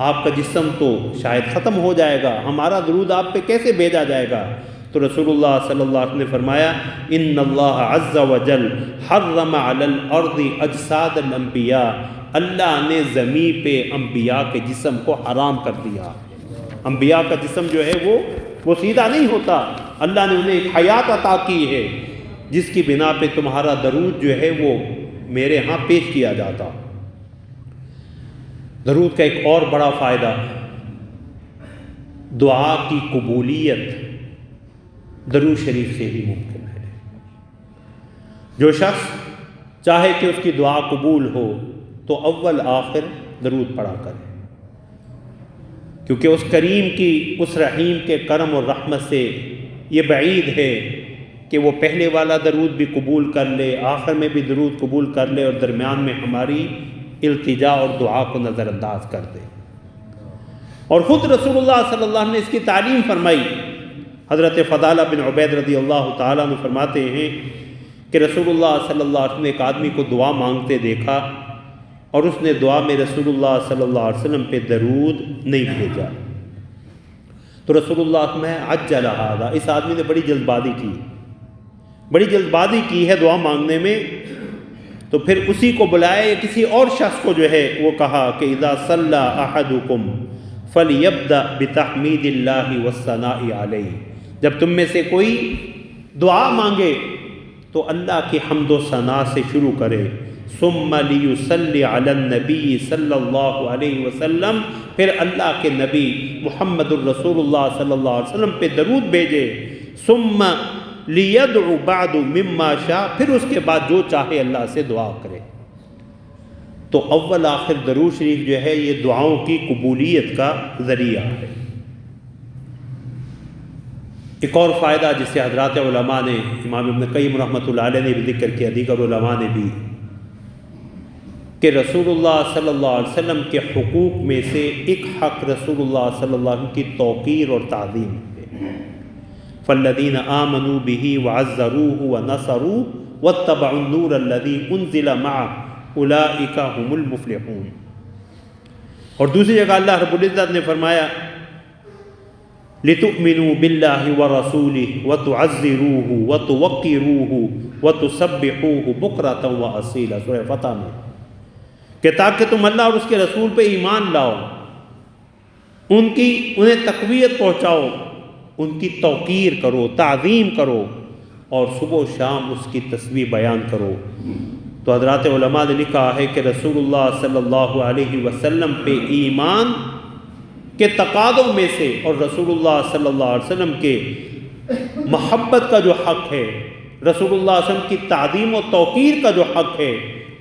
آپ کا جسم تو شاید ختم ہو جائے گا، ہمارا درود آپ پہ کیسے بھیجا جائے گا؟ تو رسول اللہ صلی اللہ علیہ وسلم نے فرمایا ان اللہ عز وجل حرم علی الارض اجساد الانبیاء، اللہ نے زمین پہ انبیاء کے جسم کو حرام کر دیا۔ انبیاء کا جسم جو ہے وہ سیدھا نہیں ہوتا، اللہ نے انہیں ایک حیات عطا کی ہے جس کی بنا پہ تمہارا درود جو ہے وہ میرے ہاں پیش کیا جاتا۔ درود کا ایک اور بڑا فائدہ، دعا کی قبولیت درود شریف سے ہی ممکن ہے۔ جو شخص چاہے کہ اس کی دعا قبول ہو تو اول آخر درود پڑھا کرے، کیونکہ اس کریم کی، اس رحیم کے کرم اور رحمت سے یہ بعید ہے کہ وہ پہلے والا درود بھی قبول کر لے، آخر میں بھی درود قبول کر لے اور درمیان میں ہماری التجا اور دعا کو نظر انداز کر دے۔ اور خود رسول اللہ صلی اللہ علیہ وسلم نے اس کی تعلیم فرمائی۔ حضرت فضالہ بن عبید رضی اللہ تعالیٰ عنہ فرماتے ہیں کہ رسول اللہ صلی اللہ علیہ وسلم نے ایک آدمی کو دعا مانگتے دیکھا اور اس نے دعا میں رسول اللہ صلی اللہ علیہ وسلم پہ درود نہیں بھیجا، تو رسول اللہ میں عجل ھذا، اس آدمی نے بڑی جلد بازی کی ہے دعا مانگنے میں۔ تو پھر اسی کو بلائے یا کسی اور شخص کو جو ہے وہ کہا کہ اذا صلی احدکم فلیبدأ بتحمید اللہ والثناء علیہ، جب تم میں سے کوئی دعا مانگے تو اللہ کی حمد و ثنا سے شروع کرے، ثم لیصلی علی النبی صلی اللہ علیہ وسلم، پھر اللہ کے نبی محمد الرسول اللہ صلی اللہ علیہ وسلم پہ درود بھیجے، ثم لیدعو بعد مما شاء، پھر اس کے بعد جو چاہے اللہ سے دعا کرے۔ تو اول آخر درود شریف جو ہے یہ دعاؤں کی قبولیت کا ذریعہ ہے۔ ایک اور فائدہ جسے حضرات علماء نے، امام ابن قیم رحمۃ اللہ علیہ نے بھی ذکر کیا، دیگر علماء نے بھی، کہ رسول اللہ صلی اللہ علیہ وسلم کے حقوق میں سے ایک حق رسول اللہ صلی اللہ علیہ وسلم کی توقیر اور تعظیم ہے۔ فالذین آمنوا بہ وعزروہ ونصروہ واتبعوا النور الذی انزل معہ اولئک هم المفلحون۔ اور دوسری جگہ اللہ رب العزت نے فرمایا لِتُؤْمِنُوا بِاللَّهِ وَرَسُولِهِ وَتُعَزِّرُوهُ وَتُوَقِّرُوهُ وَتُسَبِّحُوهُ بُكْرَةً وَأَصِيلًا، سورہ فتح میں، کہ تاکہ تم اللہ اور اس کے رسول پہ ایمان لاؤ، انہیں تقویت پہنچاؤ، ان کی توقیر کرو، تعظیم کرو، اور صبح و شام اس کی تسبیح بیان کرو۔ تو حضرات علماء نے لکھا ہے کہ رسول اللہ صلی اللہ علیہ وسلم پہ ایمان کے تقاضوں میں سے اور رسول اللہ صلی اللہ علیہ وسلم کے محبت کا جو حق ہے، رسول اللہ صلی اللہ علیہ وسلم کی تعظیم و توقیر کا جو حق ہے،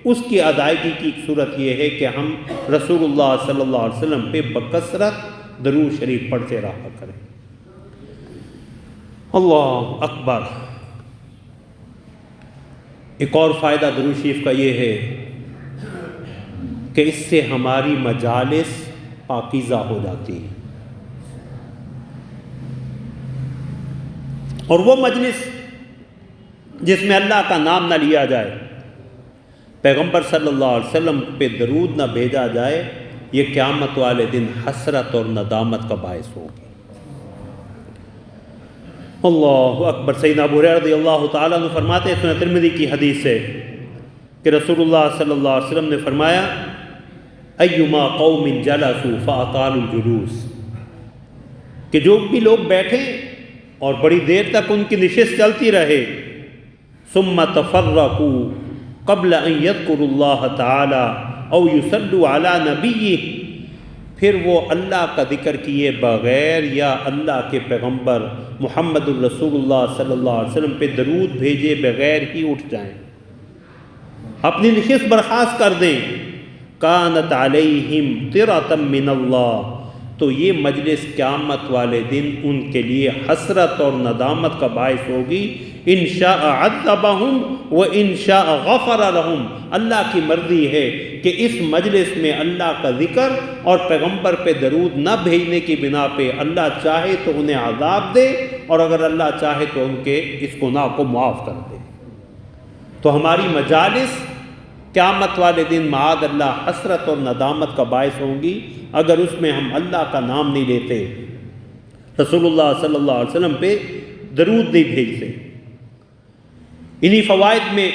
اس کی ادائیگی کی ایک صورت یہ ہے کہ ہم رسول اللہ صلی اللہ علیہ وسلم پہ بکثرت درود شریف پڑھتے رہا کریں۔ اللہ اکبر۔ ایک اور فائدہ درود شریف کا یہ ہے کہ اس سے ہماری مجالس پاکیزہ ہو جاتی ہے، اور وہ مجلس جس میں اللہ کا نام نہ لیا جائے، پیغمبر صلی اللہ علیہ وسلم پہ درود نہ بھیجا جائے، یہ قیامت والے دن حسرت اور ندامت کا باعث ہوگی۔ اللہ اکبر۔ سیدنا ابو ہریرہ رضی اللہ تعالیٰ عنہ فرماتے ہیں، سنن ترمذی کی حدیث ہے کہ رسول اللہ صلی اللہ علیہ وسلم نے فرمایا ایما قوم جلسوا فاطالوا الجلوس، کہ جو بھی لوگ بیٹھیں اور بڑی دیر تک ان کی نشست چلتی رہے، ثم تفرقوا قبل ان يذكروا اللہ تعالی او يصلوا علی نبیہ، پھر وہ اللہ کا ذکر کیے بغیر یا اللہ کے پیغمبر محمد الرسول اللہ صلی اللہ علیہ وسلم پہ درود بھیجے بغیر ہی اٹھ جائیں، اپنی نشست برخاست کر دیں، کانت علیہم طرۃ من اللہ، تو یہ مجلس قیامت والے دن ان کے لیے حسرت اور ندامت کا باعث ہوگی۔ ان شاء عذبہم و ان شاء غفر لہم، اللہ کی مرضی ہے کہ اس مجلس میں اللہ کا ذکر اور پیغمبر پہ درود نہ بھیجنے کی بنا پہ اللہ چاہے تو انہیں عذاب دے، اور اگر اللہ چاہے تو ان کے اس گناہ کو معاف کر دے۔ تو ہماری مجالس قیامت والے دن معاذ اللہ حسرت اور ندامت کا باعث ہوں گی اگر اس میں ہم اللہ کا نام نہیں لیتے، رسول اللہ صلی اللہ علیہ وسلم پہ درود نہیں بھیجتے۔ انہی فوائد میں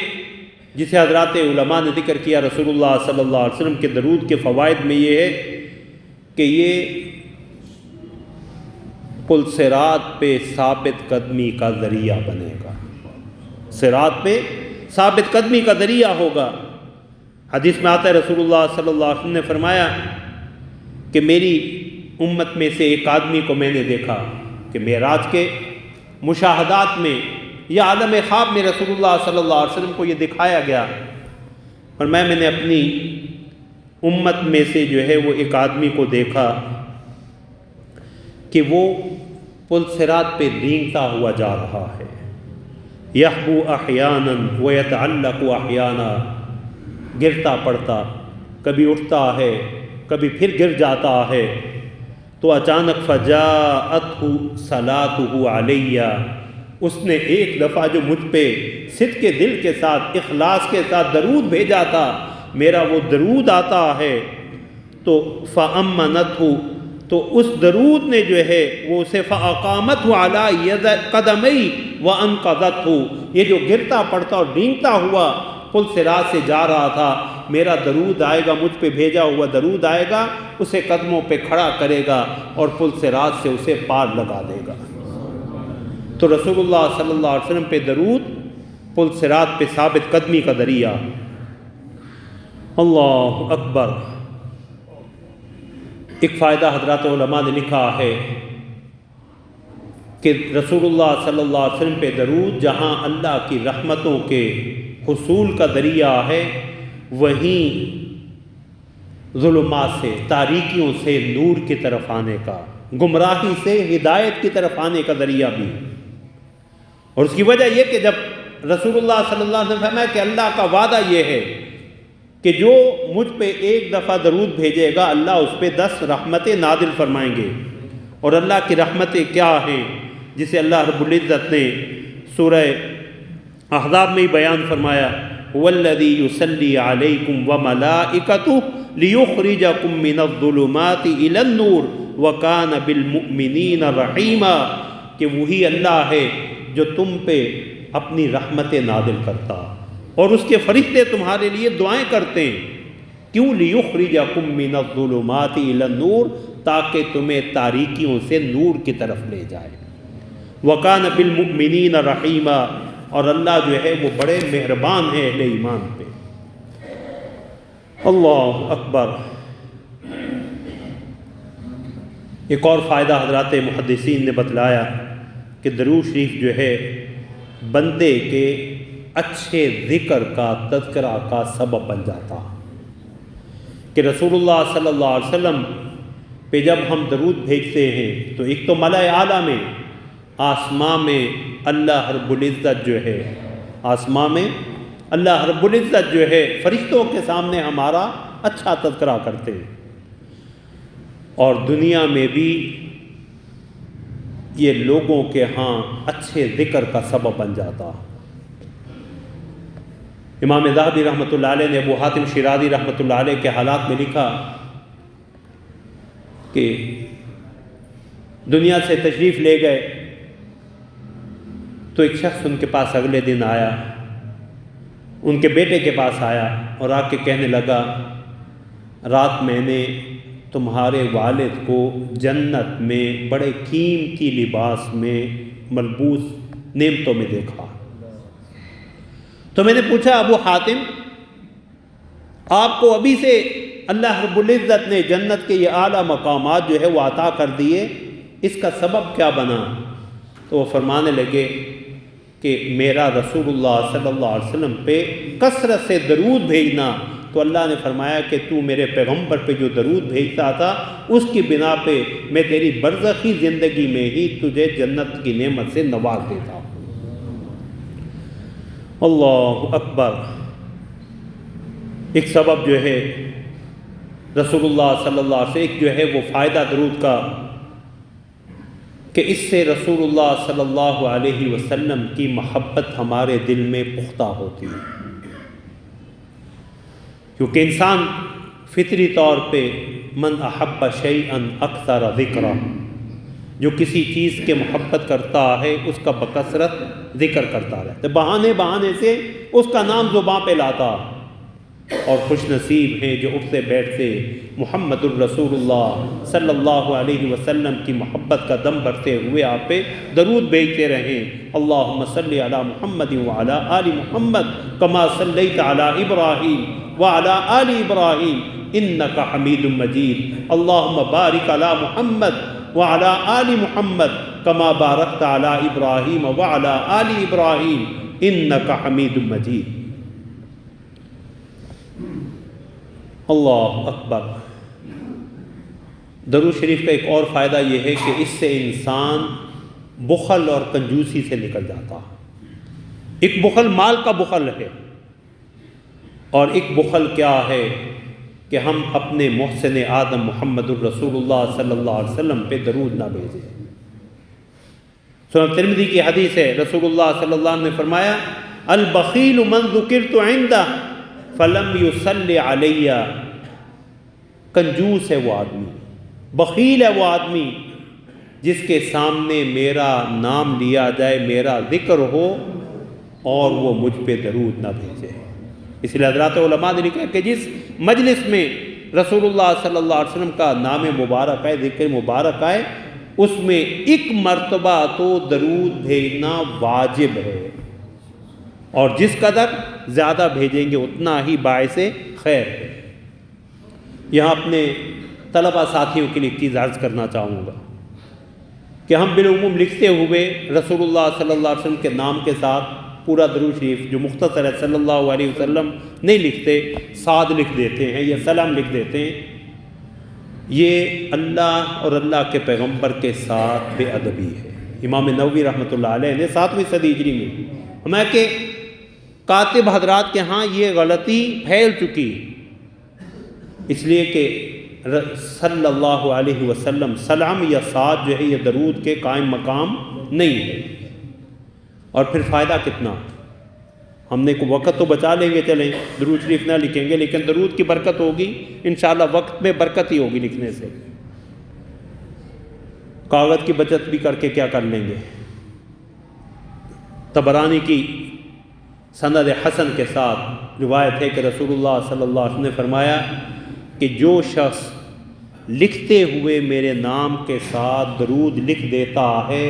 جسے حضرات علماء نے ذکر کیا رسول اللہ صلی اللہ علیہ وسلم کے درود کے فوائد میں یہ ہے کہ یہ پل صراط پہ ثابت قدمی کا ذریعہ بنے گا، صراط پہ ثابت قدمی کا ذریعہ ہوگا۔ حدیث میں آتا ہے رسول اللہ صلی اللہ علیہ وسلم نے فرمایا کہ میری امت میں سے ایک آدمی کو میں نے دیکھا کہ معراج کے مشاہدات میں یا عالم خواب میں رسول اللہ صلی اللہ علیہ وسلم کو یہ دکھایا گیا، اور میں نے اپنی امت میں سے جو ہے وہ ایک آدمی کو دیکھا کہ وہ پل صراط پہ رینگتا ہوا جا رہا ہے، یحبو احیانا ویتعلق احیانا، گرتا پڑتا، کبھی اٹھتا ہے کبھی پھر گر جاتا ہے۔ تو اچانک فجاءتہ صلاتہ علیہ، اس نے ایک دفعہ جو مجھ پہ صدق کے دل کے ساتھ اخلاص کے ساتھ درود بھیجا تھا، میرا وہ درود آتا ہے تو فأمنتہ، تو اس درود نے جو ہے وہ اسے فأقامتہ علی قدمی وانقذتہ، یہ جو گرتا پڑتا اور ڈینگتا ہوا پل صراط سے جا رہا تھا، میرا درود آئے گا، مجھ پہ بھیجا ہوا درود آئے گا، اسے قدموں پہ کھڑا کرے گا اور پل صراط سے اسے پار لگا دے گا۔ تو رسول اللہ صلی اللہ علیہ وسلم پہ درود پل صراط پہ ثابت قدمی کا ذریعہ۔ اللہ اکبر۔ ایک فائدہ حضرات علماء نے لکھا ہے کہ رسول اللہ صلی اللہ علیہ وسلم پہ درود جہاں اللہ کی رحمتوں کے حصول کا ذریعہ ہے، وہیں ظلمات سے، تاریکیوں سے نور کی طرف آنے کا، گمراہی سے ہدایت کی طرف آنے کا ذریعہ بھی۔ اور اس کی وجہ یہ کہ جب رسول اللہ صلی اللہ علیہ وسلم نے فرمایا کہ اللہ کا وعدہ یہ ہے کہ جو مجھ پہ ایک دفعہ درود بھیجے گا اللہ اس پہ 10 رحمتیں نازل فرمائیں گے۔ اور اللہ کی رحمتیں کیا ہیں جسے اللہ رب العزت نے سورہ احزاب میں ہی بیان فرمایا، والذی یصلی علیکم وملائکتہ لیخرجکم من الظلمات الی النور وکان بالمؤمنین رحیما، کہ وہی اللہ ہے جو تم پہ اپنی رحمتیں نازل کرتا اور اس کے فرشتے تمہارے لیے دعائیں کرتے ہیں۔ کیوں؟ لیخرجکم من الظلمات الی النور، تاکہ تمہیں تاریکیوں سے نور کی طرف لے جائے۔ وکان بالمؤمنین رحیما، اور اللہ جو ہے وہ بڑے مہربان ہیں اہل ایمان پہ۔ اللہ اکبر۔ ایک اور فائدہ حضرات محدثین نے بتلایا کہ درود شریف جو ہے بندے کے اچھے ذکر کا، تذکرہ کا سبب بن جاتا، کہ رسول اللہ صلی اللہ علیہ وسلم پہ جب ہم درود بھیجتے ہیں تو ایک تو ملائے اعلیٰ میں، آسمان میں اللہ رب العزت جو ہے، آسمان میں اللہ رب العزت جو ہے فرشتوں کے سامنے ہمارا اچھا تذکرہ کرتے ہیں، اور دنیا میں بھی یہ لوگوں کے ہاں اچھے ذکر کا سبب بن جاتا۔ امام ذہبی رحمۃ اللہ علیہ نے ابو حاتم شیرازی رحمۃ اللہ علیہ کے حالات میں لکھا کہ دنیا سے تشریف لے گئے تو ایک شخص ان کے پاس اگلے دن آیا، ان کے بیٹے کے پاس آیا اور آ کے کہنے لگا، رات میں نے تمہارے والد کو جنت میں بڑے قیمتی لباس میں ملبوس نعمتوں میں دیکھا۔ تو میں نے پوچھا، ابو حاتم آپ کو ابھی سے اللہ رب العزت نے جنت کے یہ اعلیٰ مقامات جو ہے وہ عطا کر دیے، اس کا سبب کیا بنا؟ تو وہ فرمانے لگے کہ میرا رسول اللہ صلی اللہ علیہ وسلم پہ کثرت سے درود بھیجنا تو اللہ نے فرمایا کہ تو میرے پیغمبر پہ جو درود بھیجتا تھا اس کی بنا پہ میں تیری برزخی زندگی میں ہی تجھے جنت کی نعمت سے نواز دیتا ہوں۔ اللہ اکبر۔ ایک سبب جو ہے رسول اللہ صلی اللہ علیہ وسلم، ایک جو ہے وہ فائدہ درود کا کہ اس سے رسول اللہ صلی اللہ علیہ وسلم کی محبت ہمارے دل میں پختہ ہوتی ہے، کیونکہ انسان فطری طور پہ من احب شیئا اکثر ذکرہ، جو کسی چیز کے محبت کرتا ہے اس کا بکثرت ذکر کرتا رہتا ہے، بہانے سے اس کا نام زباں پہ لاتا، اور خوش نصیب ہیں جو اٹھتے بیٹھتے محمد الرسول اللہ صلی اللہ علیہ وسلم کی محبت کا دم بھرتے ہوئے آپ پہ درود بھیجتے رہیں۔ اللہم صلی علی محمد وعلی آل محمد کما صلیت علی ابراہیم وعلی آل ابراہیم انک حمید مجید، اللہم بارک علی محمد وعلی آل محمد کما بارکت علی ابراہیم وعلی آل ابراہیم انک حمید مجید۔ اللہ اکبر۔ درود شریف کا ایک اور فائدہ یہ ہے کہ اس سے انسان بخل اور کنجوسی سے نکل جاتا۔ ایک بخل مال کا بخل ہے، اور ایک بخل کیا ہے کہ ہم اپنے محسن آدم محمد الرسول اللہ صلی اللہ علیہ وسلم پہ درود نہ بھیجیں۔ سنن ترمذی کی حدیث ہے، رسول اللہ صلی اللہ علیہ وسلم نے فرمایا البخیل من ذکرت عنده فلم یصلی علی، کنجوس ہے وہ آدمی، بخیل ہے وہ آدمی جس کے سامنے میرا نام لیا جائے، میرا ذکر ہو اور وہ مجھ پہ درود نہ بھیجے۔ اس لیے حضرات علماء نے لکھا کہ جس مجلس میں رسول اللہ صلی اللہ علیہ وسلم کا نام مبارک آئے، ذکر مبارک آئے، اس میں ایک مرتبہ تو درود بھیجنا واجب ہے، اور جس قدر زیادہ بھیجیں گے اتنا ہی باعث خیر ہے۔ یہاں اپنے طلبہ ساتھیوں کے لیے ایک چیز عرض کرنا چاہوں گا کہ ہم بالعموم لکھتے ہوئے رسول اللہ صلی اللہ علیہ وسلم کے نام کے ساتھ پورا درود شریف جو مختصر ہے صلی اللہ علیہ وسلم نہیں لکھتے، صاد لکھ دیتے ہیں یا سلام لکھ دیتے ہیں۔ یہ اللہ اور اللہ کے پیغمبر کے ساتھ بے ادبی ہے۔ امام نووی رحمۃ اللہ علیہ نے 7ویں صدی ہجری میں ہمیں کہ کاتب حضرات کے ہاں یہ غلطی پھیل چکی، اس لیے کہ صلی اللہ علیہ وسلم سلام یا صاد جو ہے یہ درود کے قائم مقام نہیں ہے۔ اور پھر فائدہ کتنا، ہم نے کوئی وقت تو بچا لیں گے، چلیں درود شریف نہ لکھیں گے، لیکن درود کی برکت ہوگی انشاءاللہ، وقت میں برکت ہی ہوگی لکھنے سے، کاغذ کی بچت بھی کر کے کیا کر لیں گے۔ طبرانی کی سند حسن کے ساتھ روایت ہے کہ رسول اللہ صلی اللہ علیہ وسلم نے فرمایا کہ جو شخص لکھتے ہوئے میرے نام کے ساتھ درود لکھ دیتا ہے،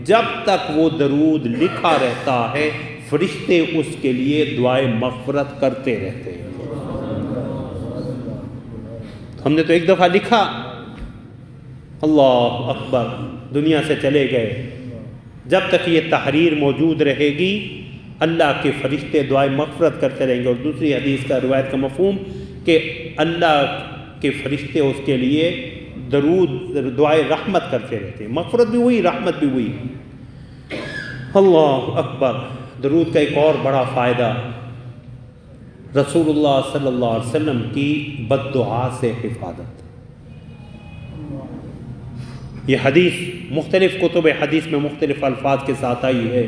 جب تک وہ درود لکھا رہتا ہے فرشتے اس کے لیے دعائے مغفرت کرتے رہتے ہیں۔ ہم نے تو ایک دفعہ لکھا، اللہ اکبر، دنیا سے چلے گئے، جب تک یہ تحریر موجود رہے گی اللہ کے فرشتے دعائے مغفرت کرتے رہیں گے۔ اور دوسری حدیث کا روایت کا مفہوم کہ اللہ کے فرشتے اس کے لیے درود دعائے رحمت کرتے رہتے ہیں، مغفرت بھی ہوئی، رحمت بھی ہوئی۔ اللہ اکبر۔ درود کا ایک اور بڑا فائدہ، رسول اللہ صلی اللہ علیہ وسلم کی بد دعا سے حفاظت۔ یہ حدیث مختلف کتب حدیث میں مختلف الفاظ کے ساتھ آئی ہے۔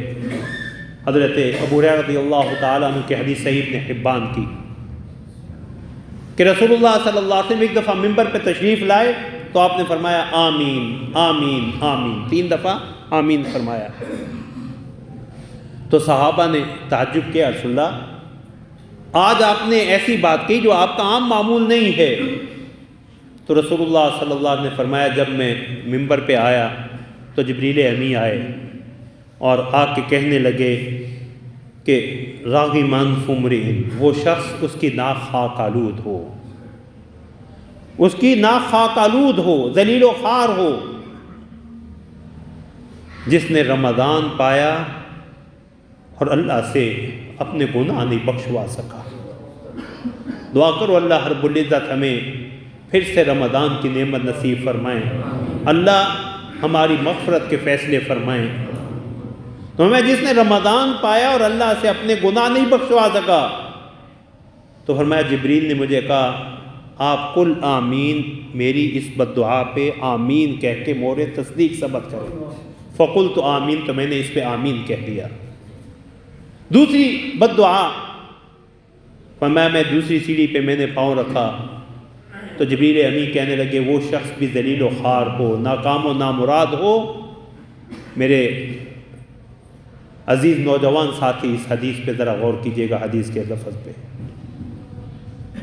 حضرت ابو ہریرہ رضی اللہ تعالیٰ عنہ کی حدیث صحیح ابن حبان کی کہ رسول اللہ صلی اللہ علیہ وسلم ایک دفعہ ممبر پہ تشریف لائے تو آپ نے فرمایا آمین آمین آمین، 3 دفعہ آمین فرمایا۔ تو صحابہ نے تعجب کیا، رسول اللہ آج آپ نے ایسی بات کی جو آپ کا عام معمول نہیں ہے۔ تو رسول اللہ صلی اللہ علیہ وسلم نے فرمایا جب میں ممبر پہ آیا تو جبریل امی آئے اور آ کے کہنے لگے کہ راغماً فمرئن، وہ شخص اس کی ناک خاک آلود ہو، اس کی ناک خاک آلود ہو، ذلیل و خوار ہو، جس نے رمضان پایا اور اللہ سے اپنے گناہ نہیں بخشوا سکا۔ دعا کرو اللہ رب العزت ہمیں پھر سے رمضان کی نعمت نصیب فرمائیں، اللہ ہماری مغفرت کے فیصلے فرمائیں۔ تو ہمیں جس نے رمضان پایا اور اللہ سے اپنے گناہ نہیں بخشوا سکا، تو فرمایا جبریل نے مجھے کہا آپ کل آمین، میری اس بد دعا پہ آمین کہہ کے مورِ تصدیق ثبت کریں۔ فقلت آمین، تو میں نے اس پہ آمین کہہ دیا۔ دوسری بد دعا، فرمایا میں دوسری سیڑھی پہ میں نے پاؤں رکھا تو جبریل امین کہنے لگے وہ شخص بھی ذلیل و خوار ہو، ناکام و نامراد ہو۔ میرے عزیز نوجوان ساتھی اس حدیث پہ ذرا غور کیجیے گا، حدیث کے لفظ پہ۔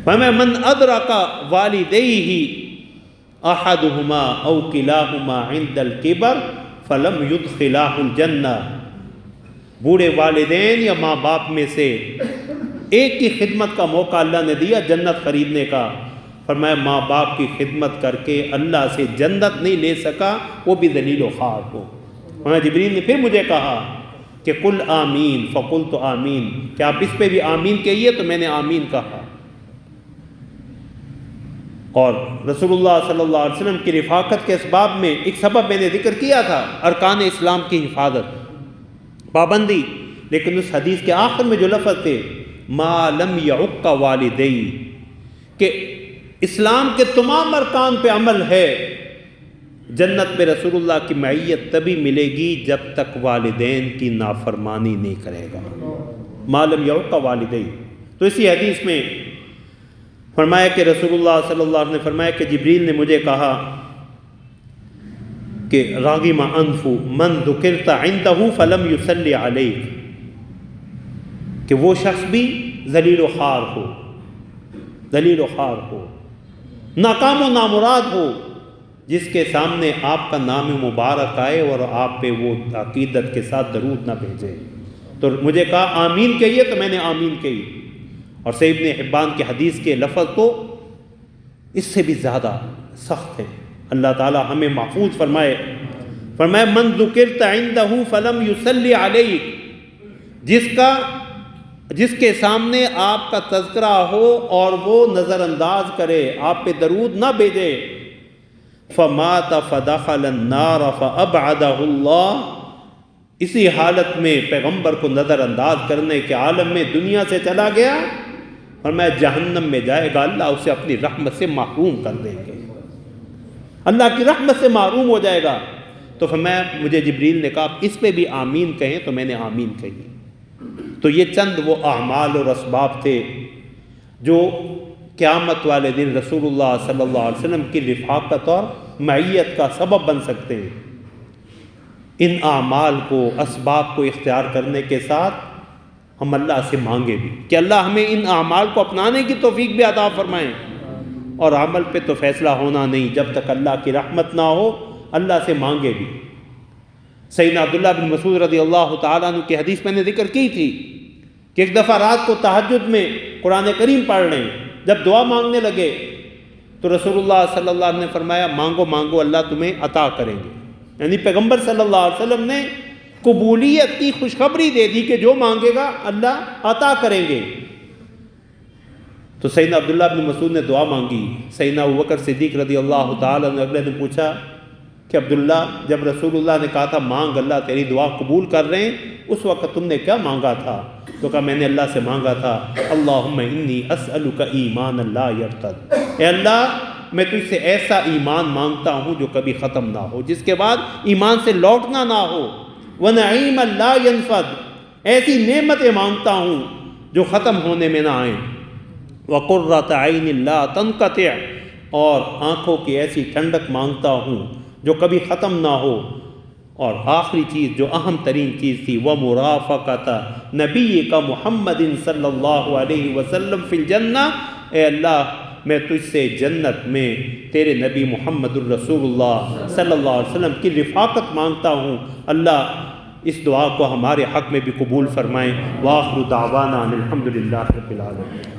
فَمَن أَدْرَكَ وَالِدَيْهِ أَحَدُهُمَا أَوْ كِلَاهُمَا عِنْدَ الْكِبَرِ فَلَمْ يُدْخِلَاهُ الْجَنَّةَ، بوڑھے والدین یا ماں باپ میں سے ایک کی خدمت کا موقع اللہ نے دیا جنت خریدنے کا، فرمایا ماں باپ کی خدمت کر کے اللہ سے جنت نہیں لے سکا، وہ بھی ذلیل و خوار ہو۔ فرمایا جبریل نے پھر مجھے کہا کہ قل آمین، فقلت آمین، کہ آپ اس پہ بھی آمین کہیے، تو میں نے آمین کہا۔ اور رسول اللہ صلی اللہ علیہ وسلم کی رفاقت کے اسباب میں ایک سبب میں نے ذکر کیا تھا، ارکان اسلام کی حفاظت، پابندی، لیکن اس حدیث کے آخر میں جو لفظ تھے ما لم یعق والدی، کہ اسلام کے تمام ارکان پہ عمل ہے، جنت میں رسول اللہ کی معیت تبھی ملے گی جب تک والدین کی نافرمانی نہیں کرے گا، ما لم یعق والدی۔ تو اسی حدیث میں فرمایا کہ رسول اللہ صلی اللہ علیہ وسلم نے فرمایا کہ جبریل نے مجھے کہا کہ راغم انف من ذکرت عندہ فلم یصلی علیک، کہ وہ شخص بھی ذلیل و خوار ہو، ذلیل و خوار ہو، ناکام و نامراد ہو، جس کے سامنے آپ کا نام مبارک آئے اور آپ پہ وہ عقیدت کے ساتھ درود نہ بھیجے۔ تو مجھے کہا آمین کہیے، تو میں نے آمین کہی۔ اور صحیح ابن حبان کے حدیث کے لفظ تو اس سے بھی زیادہ سخت ہیں، اللہ تعالی ہمیں محفوظ فرمائے۔ فرمایا من ذکرت عندہ فلم یصلی علیک، جس کے سامنے آپ کا تذکرہ ہو اور وہ نظر انداز کرے، آپ پہ درود نہ بھیجے، فمات فدخل النار فابعدہ اللہ، اسی حالت میں پیغمبر کو نظر انداز کرنے کے عالم میں دنیا سے چلا گیا، فرمایا جہنم میں جائے گا، اللہ اسے اپنی رحمت سے محروم کر دیں گے، اللہ کی رحمت سے محروم ہو جائے گا۔ تو فرمایا مجھے جبریل نے کہا اس پہ بھی آمین کہیں، تو میں نے آمین کہی۔ تو یہ چند وہ اعمال اور اسباب تھے جو قیامت والے دن رسول اللہ صلی اللہ علیہ وسلم کی رفاقت اور معیت کا سبب بن سکتے ہیں۔ ان اعمال کو، اسباب کو اختیار کرنے کے ساتھ ہم اللہ سے مانگے بھی کہ اللہ ہمیں ان اعمال کو اپنانے کی توفیق بھی عطا فرمائیں، اور عمل پہ تو فیصلہ ہونا نہیں جب تک اللہ کی رحمت نہ ہو، اللہ سے مانگے بھی۔ سیدنا عبداللہ بن مسعود رضی اللہ تعالیٰ عنہ کی حدیث میں نے ذکر کی تھی کہ ایک دفعہ رات کو تہجد میں قرآن کریم پڑھ رہے ہیں، جب دعا مانگنے لگے تو رسول اللہ صلی اللہ علیہ وسلم نے فرمایا مانگو مانگو اللہ تمہیں عطا کریں گے، یعنی پیغمبر صلی اللہ علیہ وسلم نے قبولیت کی خوشخبری دے دی کہ جو مانگے گا اللہ عطا کریں گے۔ تو سیدنا عبداللہ بن مسعود نے دعا مانگی، سیدنا ابوبکر صدیق رضی اللہ تعالیٰ نے اگلے دن پوچھا کہ عبداللہ جب رسول اللہ نے کہا تھا مانگ اللہ تیری دعا قبول کر رہے ہیں، اس وقت تم نے کیا مانگا تھا؟ تو کہا میں نے اللہ سے مانگا تھا اللہم انی اسألک ایمان لا یرتد، اے اللہ میں تجھ سے ایسا ایمان مانگتا ہوں جو کبھی ختم نہ ہو، جس کے بعد ایمان سے لوٹنا نہ ہو، وَنَعِيمًا لَا يَنْفَدُ، ایسی نعمتیں مانگتا ہوں جو ختم ہونے میں نہ آئیں، وَقُرَّةَ عَيْنٍ لَا تَنْقَطِعُ، اور آنکھوں کی ایسی ٹھنڈک مانگتا ہوں جو کبھی ختم نہ ہو، اور آخری چیز جو اہم ترین چیز تھی وَمُرَافَقَةَ نَبِيِّكَ مُحَمَّدٍ صلی اللہ علیہ وسلم فی الجنہ، اے اللہ میں تجھ سے جنت میں تیرے نبی محمد الرسول اللہ صلی اللہ علیہ وسلم کی رفاقت مانگتا ہوں، اللہ اس دعا کو ہمارے حق میں بھی قبول فرمائیں۔ وآخر دعوانا الحمدللہ رب العالمین۔